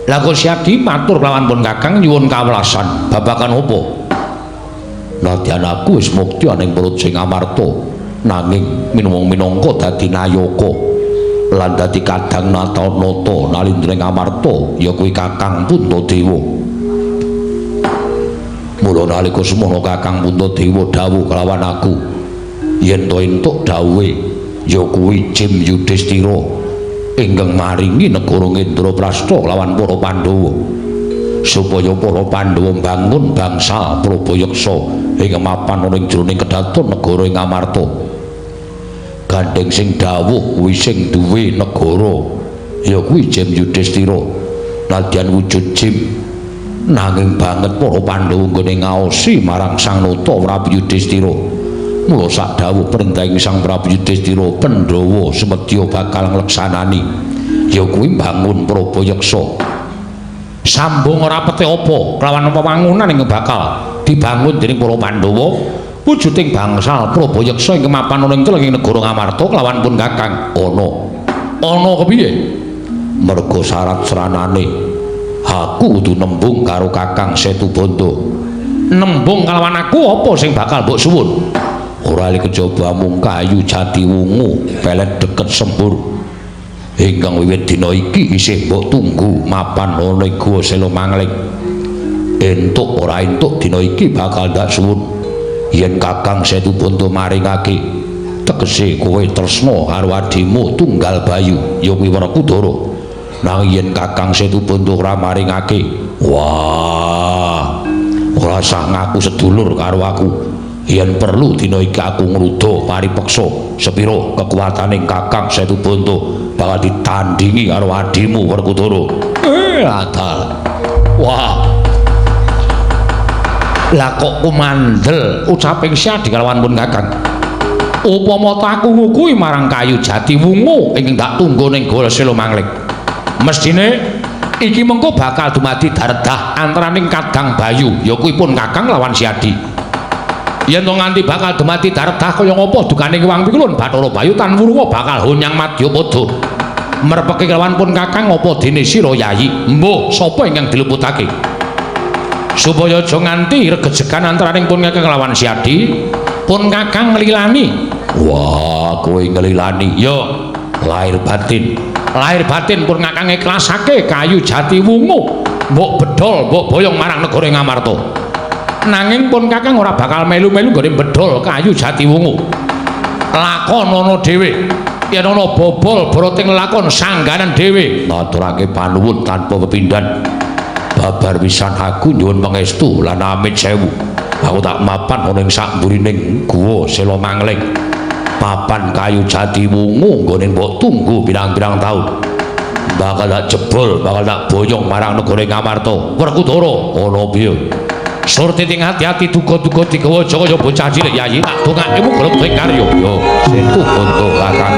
Lah kok Siadi matur kelawan pun Kakang nyuwun kawelasan babakan apa? Nadyan aku wis mukti aning perut sing Amarta nanging minangka dadi nayaka lan dadi kadang nata-nata nalindring Amarta ya kuwi Kakang Puntadewa. Mula nalika semono Kakang Puntadewa dawuh kelawan aku yen to entuk dawuhe ya kuwi Jim Yudhistira ingkang maringi negara Indraprastha lawan para Pandhawa supaya para Pandhawa mbangun bangsa Prabayaksa ing mapan ana ing jroning kedaton negara ing Amarta. Gandeng sing dawuh kuwi sing duwe negara ya kuwi Jim Yudhistira. Nadyan wujud Jim nanging banget para Pandhawa nggone ngaosi marang Sang Nata Prabu Yudhistira. Mula sak dawuh perintahing Sang Prabu Yudhistira Pandhawa semedya bakal ngleksanani ya kuwi mbangun Prabayaksa. Sambung ora pete apa kelawan pembangunan ingkang bakal dibangun dening para Pandhawa wujuding bangsal Prabayaksa ing mapan ana ing negara Ngamarta kelawan pun Kakang ana kepiye? Merga syarat seranane aku kudu nembung karo Kakang Setubanda. Nembung kelawan aku apa sing bakal mbok suwun? Ora li kejaba mung kayu jati wungu pelet deket sembur ingkang wiwit dina iki isih mbok tunggu mapan ana ing Guwa Selomangling. Entuk ora entuk dina iki bakal ndak suwun yen Kakang Setubanda maringake tegese kowe tresna karo adimu tunggal bayu ya kuwi Werkudara. Nang yen Kakang Setubanda ora maringake wah ora sah ngaku sedulur karo aku. Yen perlu dina iki aku ngruda paripeksa sepira kekuwataning Kakang Setubanda bakal ditandingi karo adimu Werkudara. Adal. Wah. Lah kok kumandel ucaping Siadi kelawan pun Kakang. Upama tak kuwi marang kayu jati wungu ingkang tak tunggu ning Guwa Selomangling. Mestine iki mengko bakal dumadi daredah antaraning Kadang Bayu ya kuwi pun Kakang lawan Siadi. Yen to nganti bakal dumadi daredah kaya ngapa dukane Wang Pikulun Bathara Bayu tan Wurwa bakal hunyang Madyapada. Merpeki kelawan pun Kakang apa dene sira Yayi? Mbuh sapa ingkang diluputake? Supaya aja nganti regejegan antaraning pun Kakang lawan Siadi, pun Kakang nglilani. Wah, kowe nglilani. Ya, lahir batin. Lahir batin pun Kakang ikhlasake kayu jati wungu. Mbok bedol, mbok boyong marang negara Ngamarta. Nanging pun Kakang ora bakal melu-melu nggone bedol kayu jati wungu. Lakon ana dhewe. Yen ana bobol broting lakon sangganan dhewe. Maturake panuwun tanpa pepindhan. Babar pisan aku nyuwun pangestu lan amit sewu. Aku tak mapan ana ing sak mburining Guwa Selomangling. Papan kayu jati wungu nggone mbok tunggu pirang-pirang taun. Bakal tak jebol, bakal tak boyong marang negara Ngamarta. Werkudara ana piye? Surti ting hati-hati duga-duga digawa Jaya bocah cilik Yayi tak dongake muga sing karya ya Setubanda Kakang.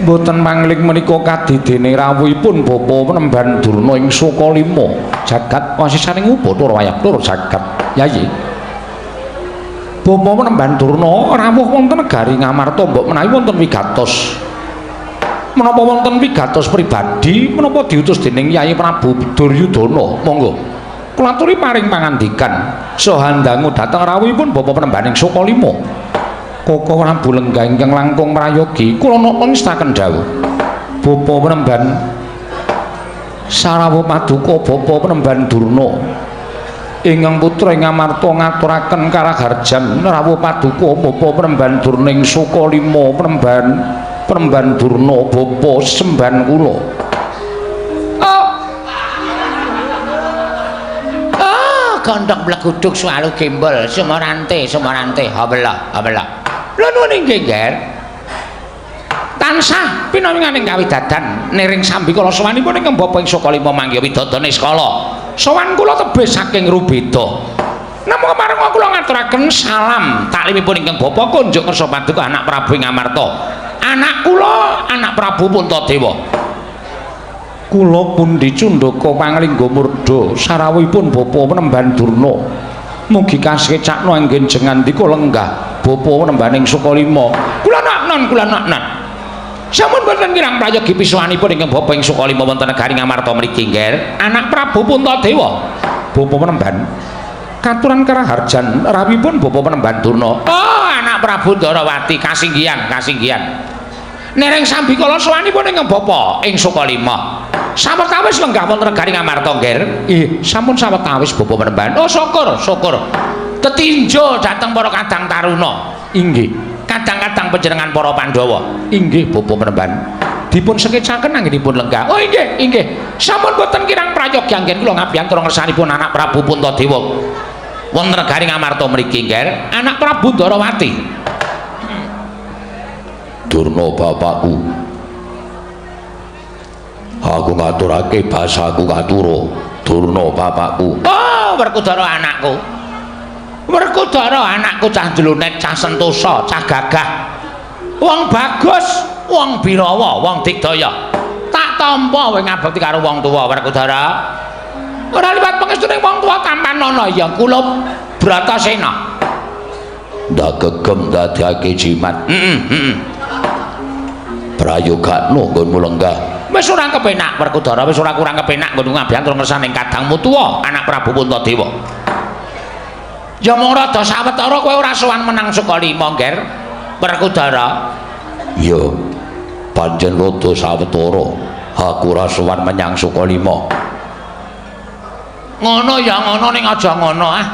Mboten mangling menika kadidene rawuhipun Bapa Penemban Durna ing Sukalima jagat wasisaning Bathara Wayaktura jagat Yayi. Bapa Penemban Durna rawuh wonten negari Ngamarta mbok menawi wonten wigatos. Menapa wonten wigatos pribadi menapa diutus dening Yayi Prabu Duryudana monggo kula aturi paring pangandikan saha ndangu dhateng rawuhipun Bapa Penemban ing Sukalima. Koko Prabu Lenggah ingkang langkung prayogi kula ngestaken dawuh Bapa Penemban sarawuh paduka Bapa Penemban Durna ingkang putra ing Ngamarta ngaturaken karaharjan rawuh paduka Bapa Penemban Durna ing Sukalima Penemban Durna Bapa semban kula. Gondhok bleguduk swalu gembol sumarante habelah. Lha nuwun inggih Nger. Tansah pinawinganing kawidadan niring sambikala sowanipun ing Bapa ing Sukalima mangya widodane skala. Sowan kula tebih saking Rubeda. Namung marang kula ngaturaken salam taklimipun ingkang Bapa kunjuk kersa paduka anak Prabu ing Ngamarta. Anak kula anak Prabu Puntadewa. Kula pundi Cundaka panglingga murda sarawuhipun Bapa Penemban Durna. Mugi kasekecakno anggen jengandika lenggah Bapa Penembaning Sukalima. Kula nak-nan. Sampun boten kirang prayogi pisuwanipun ingkang Bapa ing Sukalima wonten negari Ngamarta mriki nggih. Anak Prabu Puntadewa. Bapa Penemban katuran karaharjan rawuhipun Bapa Penemban Durna. Oh, anak Prabu Ndarawati kasinggihan. Nereng sambikala sowanipun ingkang Bapa ing Sukalima. Sawetawis lenggah wonten negari Ngamarta nggih. Nggih, sampun sawetawis Bapa Penemban. Oh, syukur. Tetinjo dhateng para kadang taruna. Inggih. Kadang-kadang panjenengan para Pandhawa. Inggih Bapa Penemban. Dipun sekecaken anggenipun lenggah. Oh, inggih. Sampun boten kirang prayogi anggen kula ngabiyantura ngersanipun anak Prabu Puntadewa. Wonten negari Ngamarta mriki nggih. Anak Prabu Ndarawati. Durna bapakku. Aku ngaturake basaku katura. Durna bapakku. Oh, Werkudara anakku. Werkudara anakku cah jlunet, cah sentosa, cah gagah. Wong bagus, wong birawa, wong digdaya. Tak tampa kowe ngabekti karo wong tuwa Werkudara. Ora liwat pangestuning wong tuwa tampanana ya kula Bratasena. Ndak gegem dadake jimat. Prayogakno nggonmu lenggah. Wis ora kepenak Werkudara, wis ora kurang kepenak nggonmu ngabiyantura ngersaning kadangmu tuwa anak Prabu Puntadewa. Ya mung rada sawetara kowe ora sowan menang Sukalima, Nger. Werkudara. Ya, pancen rada sawetara. Aku ora sowan menyang Sukalima. Ngono ya ngono ning aja ngono ah.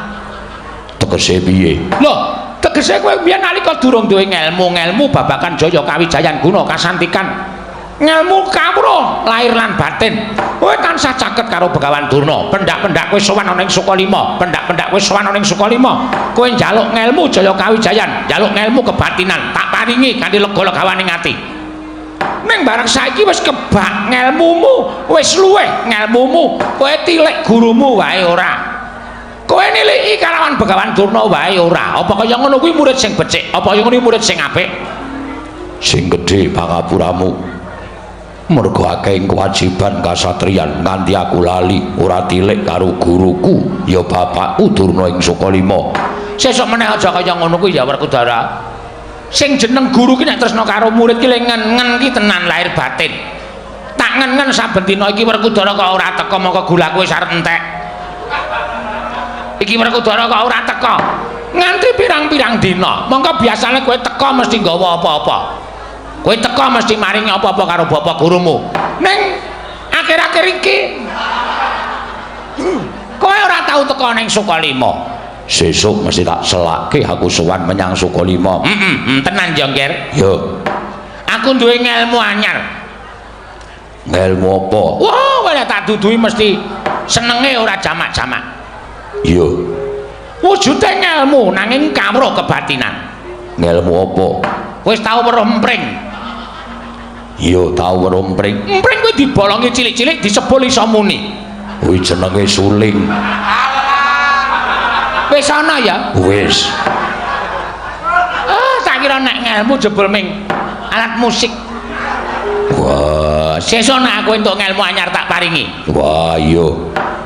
Tegese piye? Lho, tegese kowe biyen nalika durung duwe ngelmu babakan Jaya Kawijayan guna kasantikan. Ngelmu kawruh lahir lan batin. Kowe tansah caket karo Begawan Durna. Pendak-pendak kowe sowan ana ing Sukalima, pendak-pendak kowe sowan ana ing Sukalima. Kowe njaluk ngelmu Jaya Kawijayan, njaluk ngelmu kebatinan, tak paringi kanthi lega-legawaning ati. Ning bareng saiki wis kebak ngelmumu, wis luweh ngelmumu, kowe tilik gurumu wae ora. Kowe niliki kalawan Begawan Durna wae ora. Apa kaya ngono kuwi murid sing becik, apa kaya ngono murid sing apik? Sing gedhe pangapuramu. Mergo akeh kewajiban kasatriyan nganti aku lali ora tilik karo guruku ya bapakku Durna ing Sukalima. Sesuk meneh aja kaya ngono kuwi ya Werkudara. Sing jeneng guru ki nek tresna karo murid ki ngen ki tenan lahir batin. Tak ngen saben dina iki Werkudara kok ora teka mongko gulaku wis arep entek. Iki Werkudara kok ora teka. Nganti pirang-pirang dina. Mongko biasane kowe teka mesti nggawa apa-apa. Kowe teka mesti maringi apa-apa karo bapak gurumu. Ning akhir-akhir iki kowe ora tau teka ning Sukalima. Sesuk mesti tak selake aku sowan menyang Sukalima. Tenan ya, Nger. Yo. Aku duwe ngelmu anyar. Ngelmu apa? Wah, kowe tak duduhi mesti senenge ora jamak-jamak. Yo. Wujude ngelmu nanging kawruh kebatinan. Ngelmu apa? Wis tau weruh empring. Iya tau weruh empring. Empring kuwi dibolongi cilik-cilik disebul iso muni. Kuwi jenenge suling. Wis ana ya? Wis. Tak kira nek ngelmu jebul ming alat musik. Wah, sesuk nek aku entuk ngelmu anyar tak paringi. Wah, iya.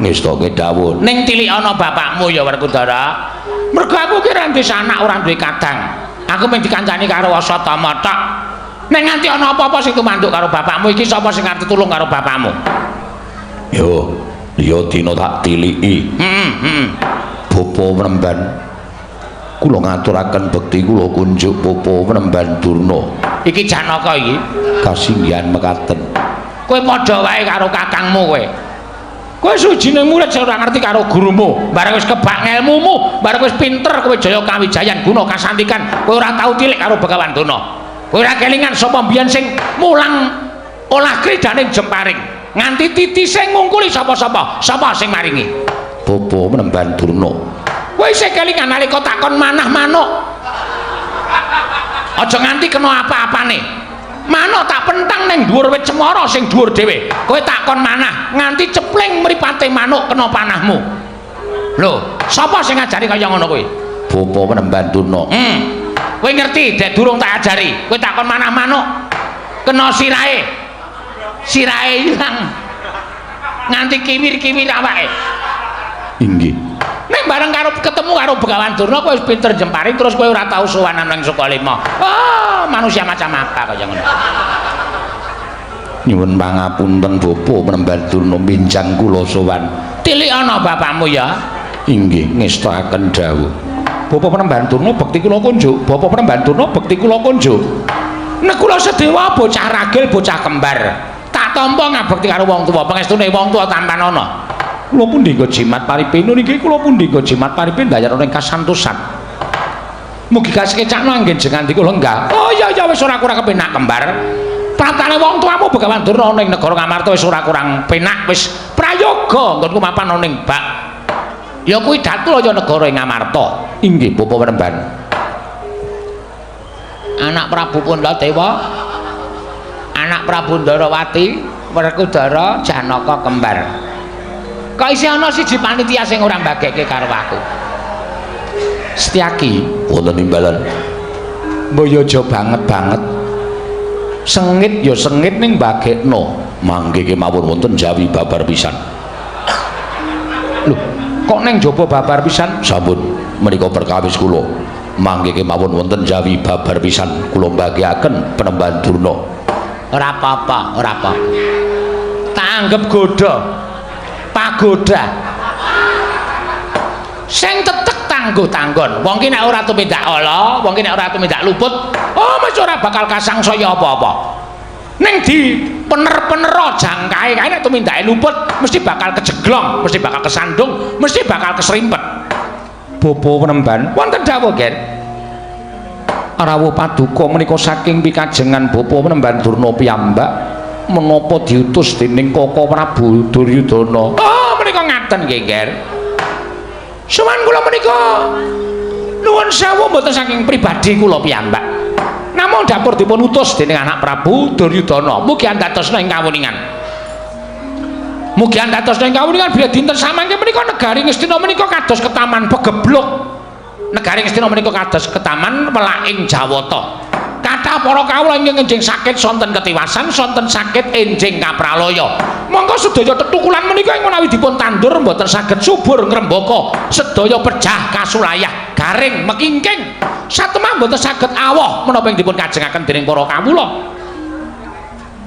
Ngestoke dawuh. Ning tilik ana bapakmu ya Werkudara. Mergo aku ki ora duwe anak, ora duwe kadang. Aku mung dikancani karo Asatama tok. Nek nganti ana apa-apa sing tumanduk karo bapakmu iki sapa sing ngarep tulung karo bapakmu? Yo, ya dina tak tiliki. Bapa Penemban. Kula ngaturaken bekti kula kunjuk Bapa Penemban Durna. Iki Janaka iki kasinggihan mekaten. Kowe padha wae karo kakangmu kowe. Kowe sujine murid sing ora ngerti karo gurumu. Bareng wis kebak ngelmumu, bareng wis pinter kowe Jaya Kawijayan guna kasantikan, kowe ora tau tilik karo Begawan Durna. Kowe ora kelingan sapa mbiyen sing mulang olah kridaning jemparing. Nganti titise ngungkuli sapa-sapa, sapa sing maringi? Bapa Penemban Durna. Kowe isih kelingan nalika takon manah manuk. Aja nganti kena apa-apane. Manuk tak pentang ning dhuwur wit cemara sing dhuwur dhewe. Kowe takon manah nganti cepling mripate manuk kena panahmu. Lho, sapa sing ngajari kaya ngono kuwi? Bapa Penemban Durna. Kowe ngerti dek durung tak ajari. Kowe takon manah manuk kena sirahe. Sirahe ilang. nganti kiwir-kiwir awake. Inggih. Nek bareng karo ketemu karo Begawan Durna kowe wis pinter jempari terus kowe ora tau sowanan ning Sukalima. Oh, manusia macam apa kaya ngono. Nyuwun pangapunten Bapa Penemban Durna minjang kula sowan. Tilik ana bapakmu ya. Inggih ngestakaken dawuh. Bapa Penemban Durna bekti kula kunjuk. Bapa Penemban Durna bekti kula kunjuk. Nek kula sedewa bocah ragil bocah kembar. Tak tampa ngabekti karo wong tuwa, pangestune wong tuwa tampan ana. Kula pundika jimat paripin niki kula pundika jimat paripin dayar ing kasantosan. Mugi kasekecakno anggenjengan di kula enggak. Oh iya wis ora kurang kepenak kembar. Pratane wong tuamu Begawan Durna ning negara Ngamarta wis ora kurang penak wis prayoga nggonku mapan ning bak. Ya kuwi Datulaya negara ing Ngamarta. Inggih Bapa Penemban. Anak Prabu Puntadewa, anak Prabu Ndarawati, Werkudara, Janaka kembar. Kok isih ana siji panitia sing ora mbagekke karo aku. Setyaki wonten imbalan. Mboyojo banget-banget. Sengit ya sengit ning mbagekno. Mangke kemawon wonten Jawi babar pisan. Lho, kok ning jaba babar pisan? Sampun menika perkawis kula. Mangke kemawon wonten Jawi babar pisan kula mbagiaken Penemban Durna. Ora apa-apa, ora apa. Tak anggap godha. Pagoda. Sing tetek tangguh-tanggon. Wong ki nek ora tumindak ala, wong ki nek ora tumindak luput, oh mesti ora bakal kasangsaya apa-apa. Ning di pener-penero jangkae kae nek tumindake luput mesti bakal kejeglong, mesti bakal kesandung, mesti bakal keserimpet. Bapa Penemban, wonten dawuh, Ger. Rawuh paduka menika saking pikajengan Bapa Penemban Durna piyambak menapa diutus dening Kaka Prabu Duryudana. Oh, menika ngaten nggih, Ger. Suwan kula menika nuwun sewu mboten saking pribadi kula piyambak. Namung dapur dipun utus dening anak Prabu Duryudana. Mugi andhatosna ing kawuningan. Mugi andhatosna ing kawuningan bila dinten samangke menika negari Ngastina menika kados ketaman pegebluk. Negari Ngastina menika kados ketaman welaking Jawata. Kathah para kawula ingkang enjing sakit sonten ketiwasan, sonten sakit enjing kapraloya. Monggo sedaya tetukulan menika ing menawi dipun tandur mboten saged subur ngrembaka, sedaya pejah kasulayah, garing mekingking. Satemah mboten saged awoh menapa ing dipun kajengaken dening para kawula.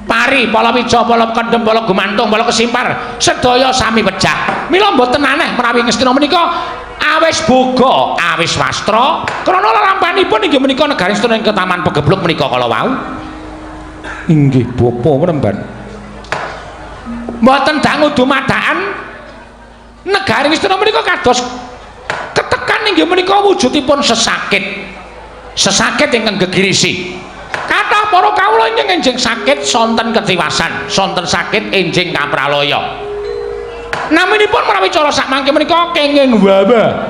Pari, palawija, pala kendhem, pala gumantung, pala kesimpar, sedaya sami pejah. Mila mboten aneh menawi Ngastina menika awis boga, awis wastra, krana lalampanipun inggih menika negari Ngastina ing ketaman pegebluk menika kala wau. Inggih Bapa Penemban. Mboten dangu dumadakan negari Ngastina menika kados ketekan inggih menika wujudipun sesakit. Sesakit ingkang gegirisi. Kathah para kawula ingkang enjing sakit sonten ketiwasan, sonten sakit enjing kapraloya. Naminipun menawi cara sakmangke menika kenging wabah.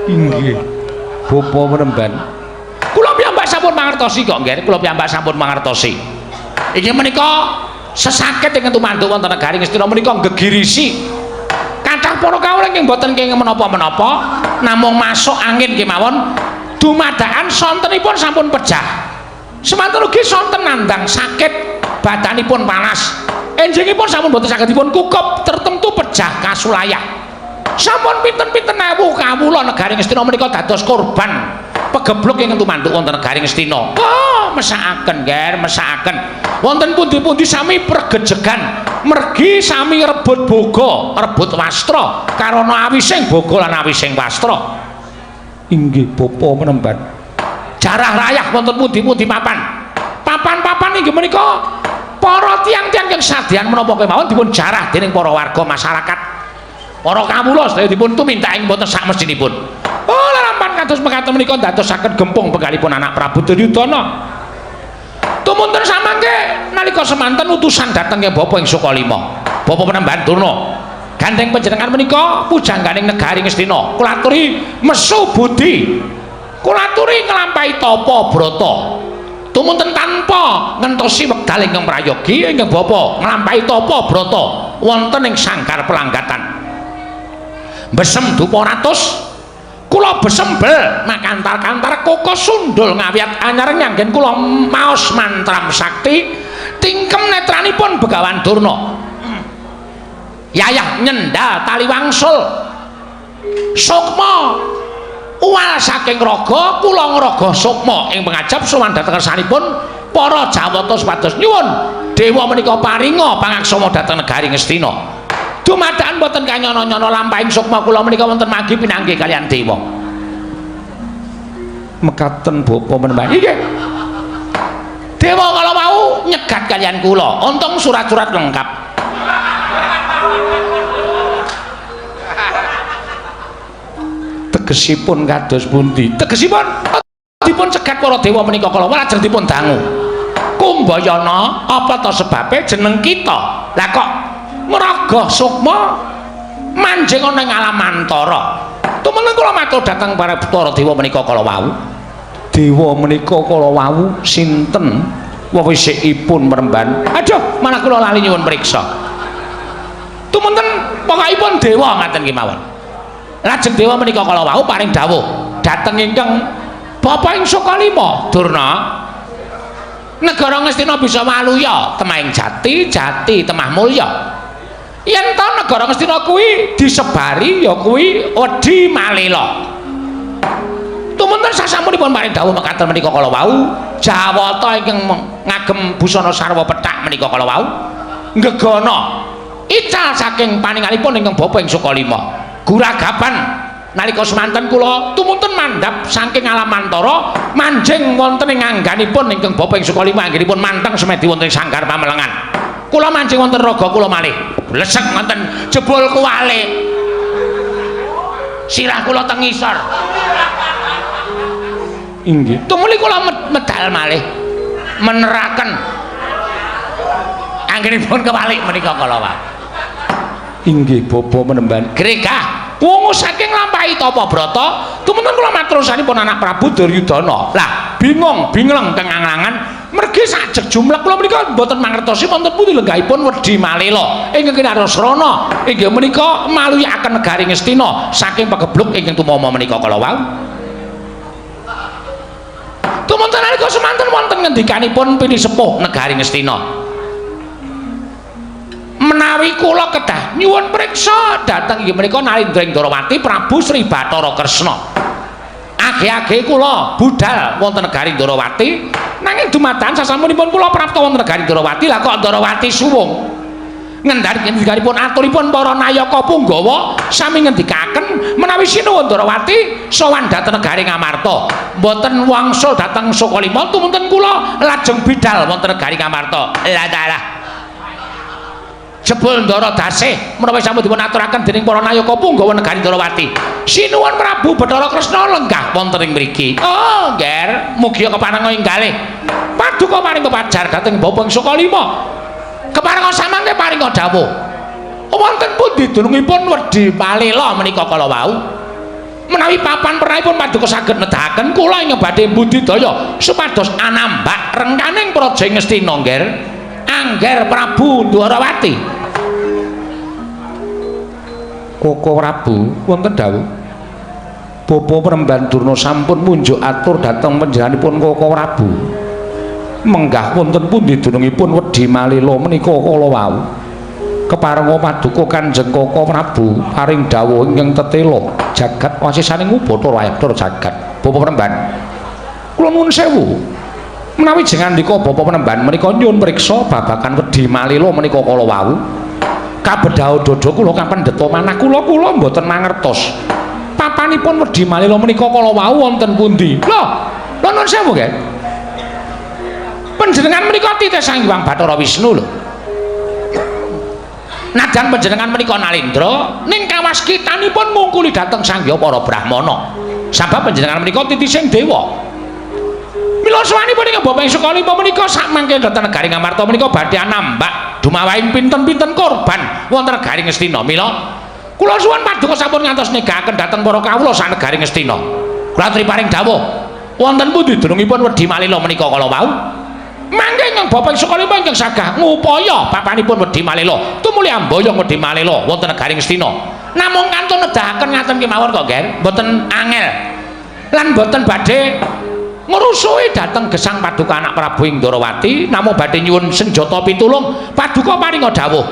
Inggih Bapa Penemban. Kula piyambak sampun mangertosi kok, nggih. Kula piyambak sampun mangertosi. Inggih menika sesakit ingkang tumanduk wonten negari Ngastina menika gegirisi. Kathah para kawula ingkang boten kenging menapa-menapa, namung masuk angin kemawon dumadakan sontenipun sampun pejah. Semanten ugi sonten nandang sakit, badanipun panas. Enjingipun sampun boten saged dipun kukup tertentu pejah kasulayah. Sampun pinten-pinten ewu kawula negari Ngastina menika dados korban pegebluk ingkang tumanduk wonten negari Ngastina. Oh, mesakaken, Ger, mesakaken. Wonten pundi-pundi sami pergejegan, mergi sami rebut boga, rebut wastra, karana awising boga lan awising wastra. Inggih Bapa Penemban. Jarah rayah wonten pundi-pundi papan. Papan-papan inggih menika para tiang-tiang yang sadyan menapa kemawon dipun jarah dening para warga masyarakat. Para kawula sedaya dipun tuminta ing mboten sak mestinipun. Oh, larampan kados mekaten menika ndadosaken gempung penggalipun anak Prabu Duryudana. Tumunten samangke nalika semanten utusan dhateng ke Bapa ing Sukalima. Bapa Penemban Durna. Gandeng panjenengan menika pujangganing negari Ngastina. Kula aturi mesu budi. Kula aturi nglampahi tapa brata. Tumunten tanpa ngentosi wekdal ingkang prayogi ingkang Bapa nglampahi tapa brata wonten ing sangkar pelanggatan. Besem dupa ratus kula besembel makantar-kantar koko sundul ngawiyat anyar nyanggen kula maos mantram sakti tingkem netranipun Begawan Durna. Yayah nyendal tali wangsul sukma uwal saking raga kula ngraga sukma ing pangajap sowan dhateng kersanipun para Jawata supados nyuwun dewa menika paringa pangaksama dhateng negari Ngastina. Dumadakan boten kanyana-nyana lampahing sukma kula menika wonten manggi pinanggih kalian dewa. Mekaten bapa menawi nggih. Dewa kala wau nyegat kalian kula, untung surat-surat lengkap. Tegesipun kados pundi? Tegesipun dipun cegat para dewa menika kala lajeng dipun dangu. Kumbayana apa to sebabe jeneng kita? Lah kok ngraga sukma manjing ana ing alam antara. Tumeneng kula matur dhateng para dewa menika kala wau. Dewa menika kala wau sinten? Wawisikipun meremban. Aduh, malah kula lali nyuwun priksa. Tumunten pokokipun dewa ngaten ki mawon. Lajeng dewa menika kala wau paring dawuh dhateng ingkang Bapa ing Sukalima Durna. Negara Ngastina bisa waluya temahing jati, jati temah mulya. Yen ta negara Ngastina kuwi disebari ya kuwi wedi malela. Tumunten sasampunipun paring dawuh mekaten menika kala wau, Jawata ingkang ngagem busana sarwa pethak menika kala wau nggegana ical saking paningalipun ingkang Bapa ing Sukalima. Guragapan nalika semanten kula tumunten mandhap saking alam antara manjing wonten ing angganipun ingkang Bapa ing Sukalima anggenipun manteng semedi wonten ing sanggar pamelengan. Kula mancing wonten raga kula malih. Blesek wonten jebul kuwale. Sirah kula teng ngisor. Inggih. Tumuli kula medal malih meneraken anggenipun kewalik menika kala wau. Inggih Bapa menemban gregah wungu saking lampahi tapa brata tumunten kula matursanipun anak Prabu Duryudana. Lah bingung bingleng teng angangan mergi sajeg jumlah kula menika mboten mangertosi wonten pundi lenggahipun wedi malela ingkang kinarasrana inggih menika maluyaken negari Ngastina saking pagebluk ingkang tumama menika kala wau. Tumunten nalika semanten wonten ngendikanipun pinisepuh negari Ngastina. Menawi kula kedah nyuwun priksa dhateng inggih menika Narendra Indrawati Prabu Sri Bathara Kresna. Age-age kula budal wonten negari Indrawati nanging dumadakan sasampunipun kula prapta wonten negari Indrawati lah kok Indrawati suwung. Ngendikanipun aturipun para nayaka Punggawa sami ngendikaken menawi sinuwun Indrawati sowan dhateng negari Ngamarta. Mboten wangsul dhateng Sukalima tumunten kula lajeng bidal wonten negari Ngamarta. Lah dalah jebul Ndara Dasih menawi sampun dipun aturaken dening para nayaka Punggawa negari Indrawati. Sinuwun Prabu Bathara Kresna lenggah wonten ing mriki. Oh, Nger, mugi keparenga inggalih paduka paring pepajar dhateng Bapa ing Sukalima. Keparenga samangke paringa dawuh. Wonten pundi dunungipun wedi malela menika kala wau? Menawi papan pernahipun paduka saged nedahaken kula ing badhe budidaya supados anambak rengkaning praja Ngastina, Nger. Angger Prabu Ndwarawati. Koko Prabu wonten dawuh. Bapa Premban Durna sampun munjuk atur dhateng panjenenganipun Koko Prabu. Menggah wonten pundi dunungipun wedi malela menika kala wau. Keparenga paduka Kanjeng Koko Prabu paring dawuh ingkang tetela jagat wasisaning Bathara Ayadara jagat. Bapa Premban kula nuwun sewu. Menawi jengandika Bapa Penemban menika nyuwun priksa babagan wedi malela menika kala wau. Kabedhao dada kula kapendheta manah kula mboten mangertos. Papanipun wedi malela menika kala wau wonten pundi? Lho, nuwun sewu, Nggih. Panjenengan menika titih Sang Hyang Bathara Wisnu lho. Najan panjenengan menika Nalendra ning kawaskitanipun ngungkuli dhateng Sangya para Brahmana. Sabab panjenengan menika titih sing dewa. Mila sawanipun ing Bapa ing Sukalima menika sak mangke dhateng negari Ngamarta menika badhe anambak dumawahing pinten-pinten korban wonten negari Ngastina. Mila kula suwun paduka sampun ngantos negaken dhateng para kawula sak negari Ngastina. Kula aturi paring dawuh wonten pundi dunungipun wedi malela menika kala wau? Mangke ing Bapa ing Sukalima ingkang sagah ngupaya papanipun wedi malela tumuli amboyong wedi malela wonten negari Ngastina. Namung kantun nedahaken ngaten kemawon kok, Ger, mboten angel lan mboten badhe ngrusui dhateng gesang paduka anak Prabu ing Ndarawati namung badhe nyuwun senjata pitulung paduka paringa dawuh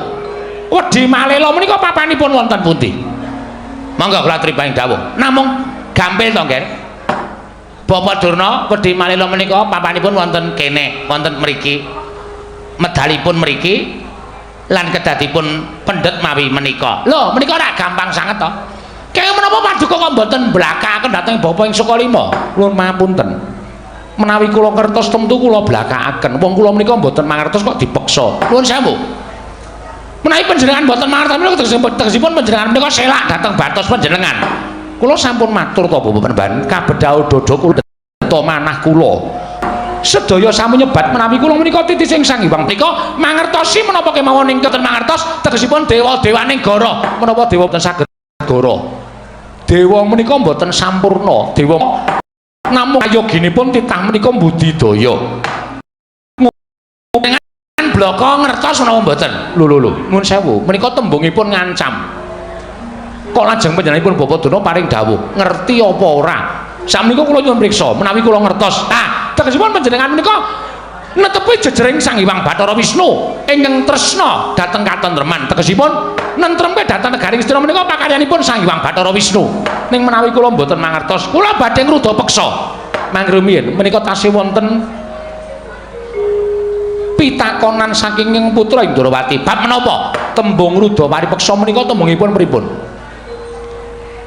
wedi malela menika papanipun wonten pundi monggo kula tripahing dawuh namung gampil to nggih Bapak Durna wedi malela menika papanipun wonten kene wonten mriki medalipun mriki lan kedadipun pendet mawi menika lho menika ora gampang sanget to kaya menapa paduka kok mboten blakaken dhateng Bapak ing Sukalima nuwun mapunten menawi kula ngertos temtu kula blakaken wong kula menika mboten mangertos kok dipeksa nuwun sewu menawi panjenengan mboten mangertos menika tegesipun panjenengan menika selak dhateng batos panjenengan kula sampun matur to Bapak Penemban kabedhau dodo kula to manah kula sedaya sami nyebat menawi kula menika titis ing Sang Hyang menika mangertosi menapa kemawon ing mboten mangertos tegesipun dewa-dewaning gara menapa dewa mboten saged gara dewa menika mboten sampurna dewa namung ayoginipun titah menika budidaya dengan bloko ngertos menapa mboten lho nuwun sewu menika tembungipun ngancam kok lajeng panjenenganipun Bapak Durna paring dawuh ngerti apa ora sakmenika kula nyuwun priksa menawi kula ngertos tegesipun panjenengan menika netepi jejering Sang Hyang Bathara Wisnu ingkang tresna dhateng katentreman tegesipun nentremke dhateng negari Ngastina menika pakaryanipun Sang Hyang Bathara Wisnu ning menawi kula mboten mangertos kula badhe ngruda peksa mangke rumiyin menika tasih wonten pitakonan saking ing putra Indrawati bab menapa tembung ruda paripeksa menika tembungipun pripun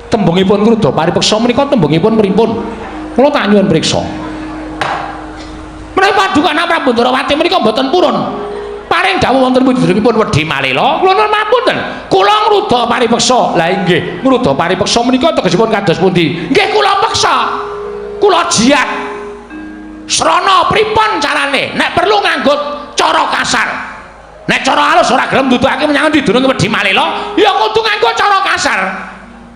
tembungipun ruda paripeksa menika tembungipun pripun kula tak nyuwun priksa menawi paduka anak Prabu Ndarawati menika mboten purun paring dawuh wonten pundhipun wedi malela kula nuwun mapunten kula ngruda paripeksa la inggih ngruda paripeksa menika tegesipun kados pundi nggih kula peksa kula jiat srana pripun carane nek perlu nganggo cara kasar nek cara halus ora gelem nuduhake menyang endi durung wedi malela ya kudu nganggo cara kasar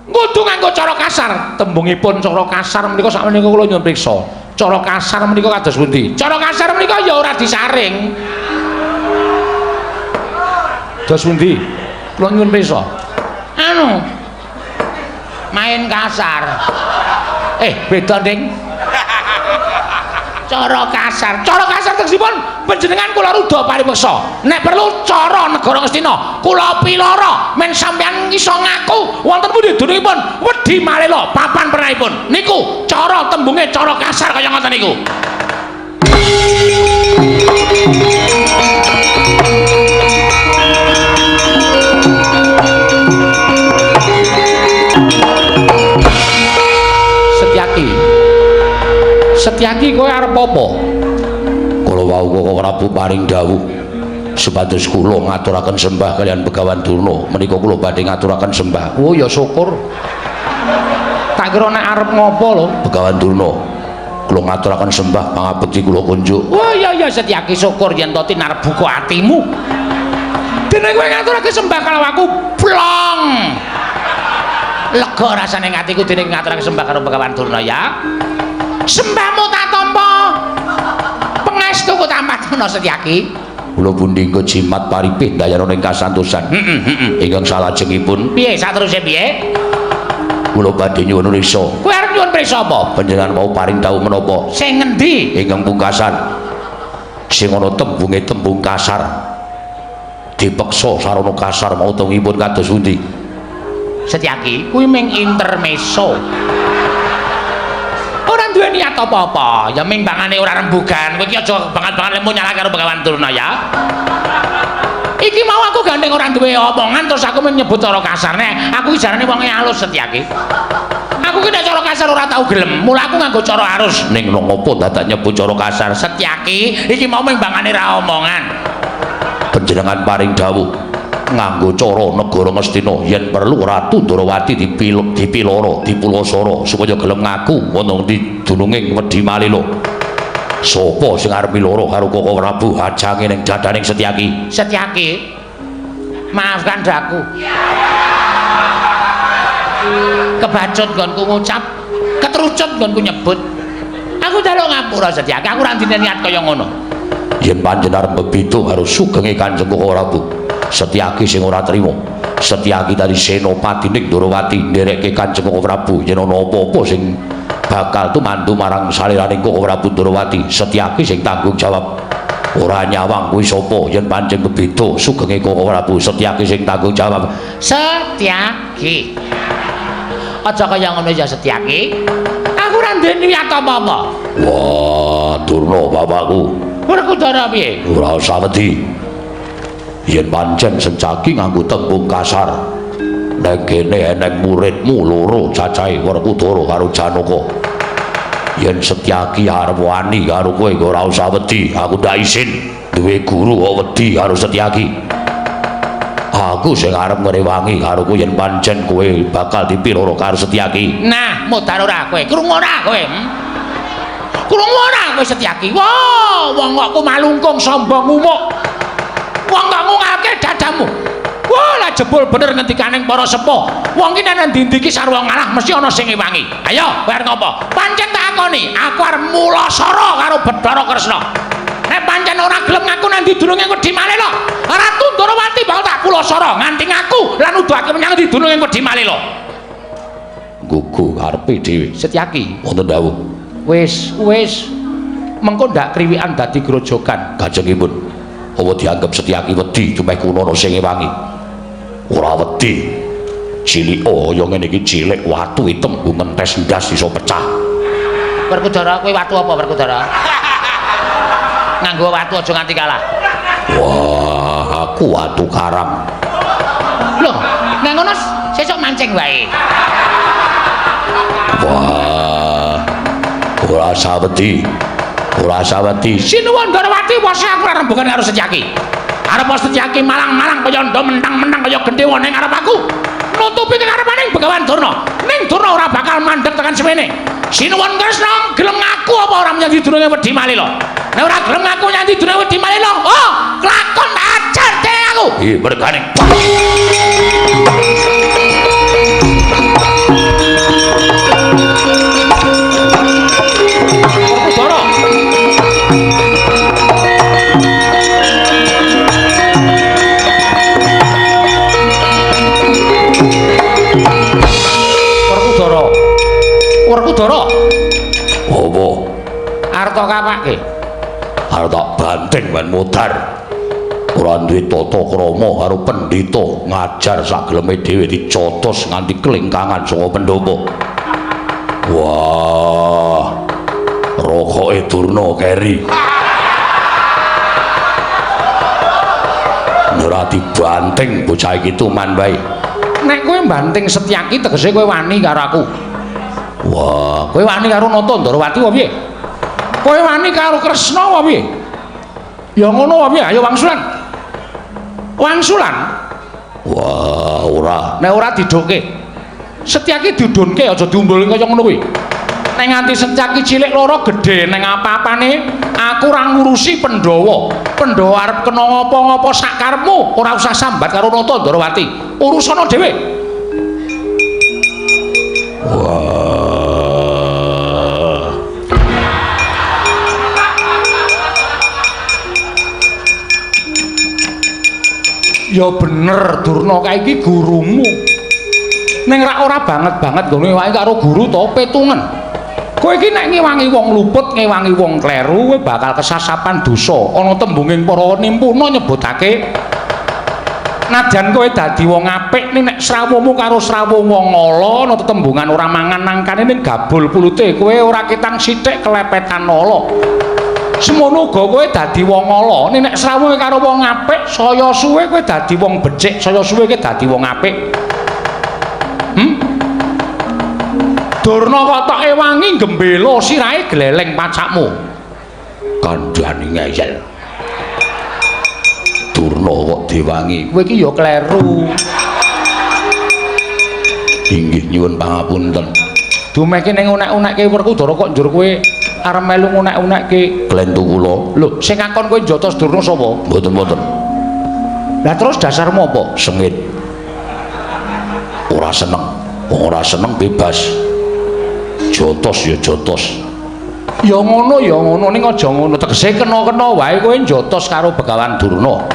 kudu nganggo cara kasar tembungipun cara kasar menika sakmenika kula nyuwun priksa cara kasar menika kados pundi cara kasar menika ya ora disaring dos pundi kula nyuwun priksa anu main kasar beda ning cara kasar tegesipun panjenengan kula ruda paripeksa nek perlu cara negara Ngastina kula pilara men sampeyan iso ngaku wonten pundi dunungipun wedi malela papan pernahipun niku cara tembunge cara kasar kaya ngoten niku Setyaki kowe arep apa? Kala wau kok Prabu paring dawuh supados kula ngaturaken sembah kalian Begawan Durna menika kula badhe ngaturaken sembah. Oh ya syukur. Tak kira nek arep ngopo lho Begawan Durna. Kula ngaturaken sembah pangabekti kula kunjuk. Oh iya Setyaki syukur yen to tinarep buka atimu. Dene kowe ngaturaken sembah kalau aku blong. Lega rasane atiku dene ngaturaken sembah karo Begawan Durna ya. Sembahmu tak tampa pangestuku tak matuna Setyaki kula pundi engko jimat paripih dayana ing kasantosan ingkang salajengipun piye sateruse piye kula badhe nyuwun priksa kowe arep nyuwun priksa apa panjenengan mau paring dawuh menapa sing ngendi ingkang pungkasan sing ana tembunge tembung kasar dipeksa sarana kasar mau tembungipun kados pundi Setyaki kuwi ming intermezzo ora duwe niat apa-apa ya ming bangane ora rembugan kowe iki aja banget-banget lemu nyala karo Begawan Durna ya iki mau aku gandeng ora duwe omongan terus aku menyebut cara kasar nek aku iki jarane wong alus Setyaki aku ki nek cara kasar ora tau gelem mula aku nganggo cara arus ning ngopo dadak nyebut cara kasar Setyaki iki mau ming bangane ra omongan panjenengan paring dawuh nganggo cara negara Ngastina yen perlu Ratu Ndarawati dipiloro dipulosara supaya gelem ngaku wonten ndi dununging wedi malela sapa sing arep miloro karo Koko Prabu ajange ning dadaning Setyaki maafkan daku kebacut nggonku ngucap ketrucut nggonku nyebut aku njaluk ngapura Setyaki aku ora ndine niat kaya ngono yen panjenengan bebitu karo sugenge Kanjeng Koko Prabu Setyaki sing ora trima Setyaki dari senopati ning Ndarawati nderekke Kanjeng Koko Prabu yen ana apa-apa sing bakal tumandu marang saliraning Koko Prabu Ndorowati. Setyaki sing tanggung jawab. Ora nyawang kuwi sapa yen pancen kebeda sugenge Koko Prabu. Setyaki sing tanggung jawab. Setyaki. Aja kaya ngono ya Setyaki. Aku ora ndek niat apa-apa. Wah, Durna bapakku. Werkudara piye? Ora usah wedi. Yen pancen Setyaki nganggo tembung kasar. Nek kene enek muridmu loro cacahe Werkudara karo Janaka. Yen Setyaki arep wani karo kowe ora usah wedi. Aku ndak isin duwe guru kok wedi karo Setyaki. Aku sing arep ngrewangi karo kowe yen pancen kowe bakal dipiloro karo Setyaki. Nah, modar ora kowe, krungu ora kowe? Krungu ora kowe Setyaki? Wah, wong kok malungkung sombong umuk. Wong kok ngungake dadamu. Wah, lah jebul bener ngendikaning para sepuh. Wong ki nang ndi-ndi ki sarwa ngalah mesti ana sing ngewangi. Ayo, kowe arep ngopo? Pancen tak akoni, aku arep mulasara karo Bathara Kresna. Nek pancen ora gelem ngaku nang ndi durunge wedi Malela, Ratu Ndorowati bakal tak kulasara nganti ngaku lan nuduhake menyang ndi durunge wedi Malela. Gugu karepe dhewe. Setyaki, Wonten dawuh. wis mengko ndak kriwikan dadi grojogan. Kajengipun apa dianggep Setyaki wedi cumeh kunono sing ngewangi. Ora wedi. Cilik kaya ngene iki cilik watu item nggo ngentes ndas iso pecah. Werkudara kowe watu apa Werkudara? Nganggo watu aja nganti kalah. Wah, aku watu karang. Lho, nek ngono sesuk mancing wae. Wah, ora usah wedi. Ora usah wedi. Sinuwun Ndorowati wis aku rembugan karo Setyaki. Arep Setyaki malang-malang kaya ndo mentang-mentang kaya gendhewa ning arep aku. Nutupi kekarepaning Begawan Durna. Ning Durna ora bakal mandeg tekan semene. Sinuwun Kresna gelem ngaku apa ora menyang didurunge wedi Malela. Nek ora gelem ngaku nyang didurunge wedi Malela, oh, kelakon ajar dening aku. Ih, berkane. Werkudara. Werkudara. Apa? Arep tak kapake. Arep tak banting ben modar. Ora duwe tata krama karo pendhita ngajar sageleme dhewe dicotos nganti kelingkangan saka pendopo. Wah. Rokoke Durna keri. Ora dibanting bocah iki tuman wae. Nek kowe mbanting Setyaki tegese kowe wani karo aku. Wah, Kowe wani karo Nata Ndorowati apa piye? Kowe wani karo Kresna apa piye? Ya ngono apa piye? Ayo wangsulan. Wangsulan. wah ora. Nek ora didoke. Setyaki didunke aja diumbulke kaya ngono kuwi. Nek nganti Setyaki cilik loro gedhe ning apa-apane aku ora ngurusi Pandhawa. Pandhawa arep kena ngapa-ngapa sak karepmu, ora usah sambat karo Nata Ndorowati. Urusana dhewe. Wah. Ya bener Durna kae iki gurumu. Ning ora banget-banget ngene wae karo guru to petungan. Kowe iki nek ngewangi wong luput, ngewangi wong kleru, kowe bakal kesasapan dosa. Ana tembunging para nimpuna nyebutake nadyan kowe dadi wong apik ning nek srawumu karo srawung wong ala ana tetembungan ora mangan nangkane ning gabul pulute kowe ora ketang sithik kelepetan ala. Semono uga kowe dadi wong ala ning nek srawunge karo wong apik saya suwe kowe dadi wong becik, saya suwe kowe dadi wong apik. Durna kotoke wangi gembela sirahe gleleng pacakmu. Kandhane ngeyel. Durna kok diwangi. Kowe iki ya kleru. Inggih nyuwun pangapunten. Dumeke ning unek-unekke Werkudara kok njur kowe arep melu ngunek-unekke Klentu kula. lho sing ngakon kowe njotos Durna sapa? Mboten-mboten. Lah terus dasarmu apa? Sengit. Ora seneng. Wong ora seneng bebas. Jotos ya jotos. Ya ngono ning aja ngono tegese kena-kena wae kowe njotos karo Begawan Durna.